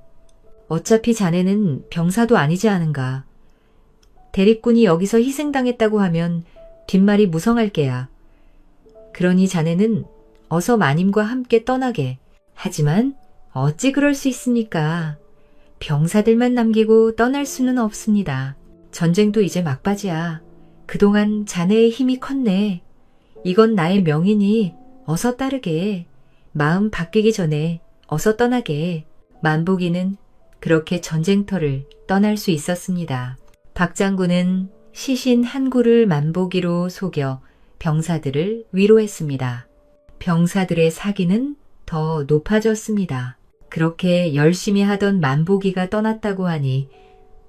어차피 자네는 병사도 아니지 않은가. 대립군이 여기서 희생당했다고 하면 뒷말이 무성할 게야. 그러니 자네는 어서 마님과 함께 떠나게. 하지만 어찌 그럴 수 있습니까? 병사들만 남기고 떠날 수는 없습니다. 전쟁도 이제 막바지야. 그동안 자네의 힘이 컸네. 이건 나의 명이니 어서 따르게. 마음 바뀌기 전에 어서 떠나게. 만복이는 그렇게 전쟁터를 떠날 수 있었습니다. 박 장군은 시신 한 구를 만복이로 속여 병사들을 위로했습니다. 병사들의 사기는 더 높아졌습니다. 그렇게 열심히 하던 만복이가 떠났다고 하니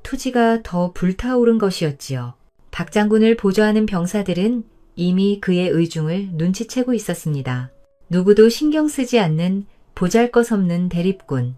투지가 더 불타오른 것이었지요. 박 장군을 보조하는 병사들은 이미 그의 의중을 눈치채고 있었습니다. 누구도 신경 쓰지 않는 보잘것없는 대립군,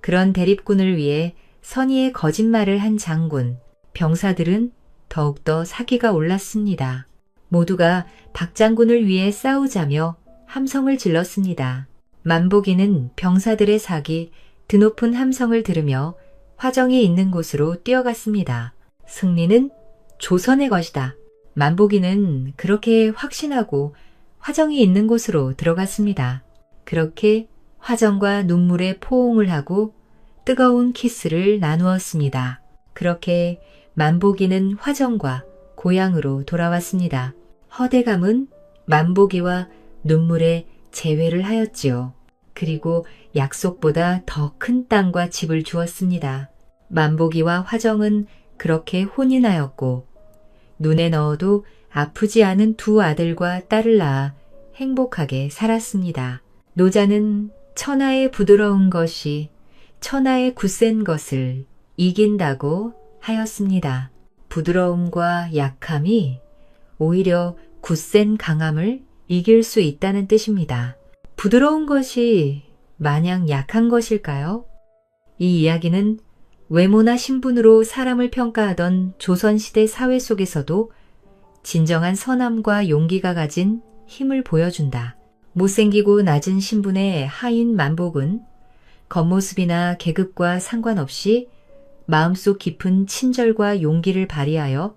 그런 대립군을 위해 선의의 거짓말을 한 장군, 병사들은 더욱더 사기가 올랐습니다. 모두가 박 장군을 위해 싸우자며 함성을 질렀습니다. 만보기는 병사들의 사기, 드높은 함성을 들으며 화정이 있는 곳으로 뛰어갔습니다. 승리는 조선의 것이다. 만보기는 그렇게 확신하고 화정이 있는 곳으로 들어갔습니다. 그렇게 화정과 눈물에 포옹을 하고 뜨거운 키스를 나누었습니다. 그렇게 만보기는 화정과 고향으로 돌아왔습니다. 허대감은 만보기와 눈물에 재회를 하였지요. 그리고 약속보다 더 큰 땅과 집을 주었습니다. 만보기와 화정은 그렇게 혼인하였고 눈에 넣어도 아프지 않은 두 아들과 딸을 낳아 행복하게 살았습니다. 노자는 천하의 부드러운 것이 천하의 굳센 것을 이긴다고 하였습니다. 부드러움과 약함이 오히려 굳센 강함을 이길 수 있다는 뜻입니다. 부드러운 것이 마냥 약한 것일까요? 이 이야기는 외모나 신분으로 사람을 평가하던 조선시대 사회 속에서도 진정한 선함과 용기가 가진 힘을 보여준다. 못생기고 낮은 신분의 하인 만복은 겉모습이나 계급과 상관없이 마음속 깊은 친절과 용기를 발휘하여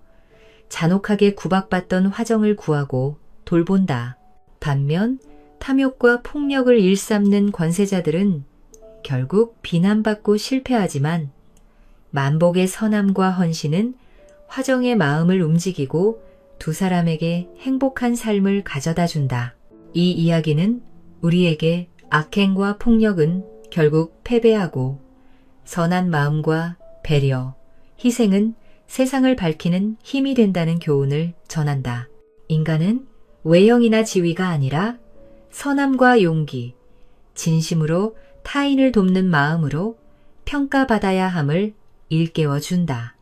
잔혹하게 구박받던 화정을 구하고 돌본다. 반면 탐욕과 폭력을 일삼는 관세자들은 결국 비난받고 실패하지만 만복의 선함과 헌신은 화정의 마음을 움직이고 두 사람에게 행복한 삶을 가져다 준다. 이 이야기는 우리에게 악행과 폭력은 결국 패배하고 선한 마음과 배려, 희생은 세상을 밝히는 힘이 된다는 교훈을 전한다. 인간은 외형이나 지위가 아니라 선함과 용기, 진심으로 타인을 돕는 마음으로 평가받아야 함을 일깨워 준다.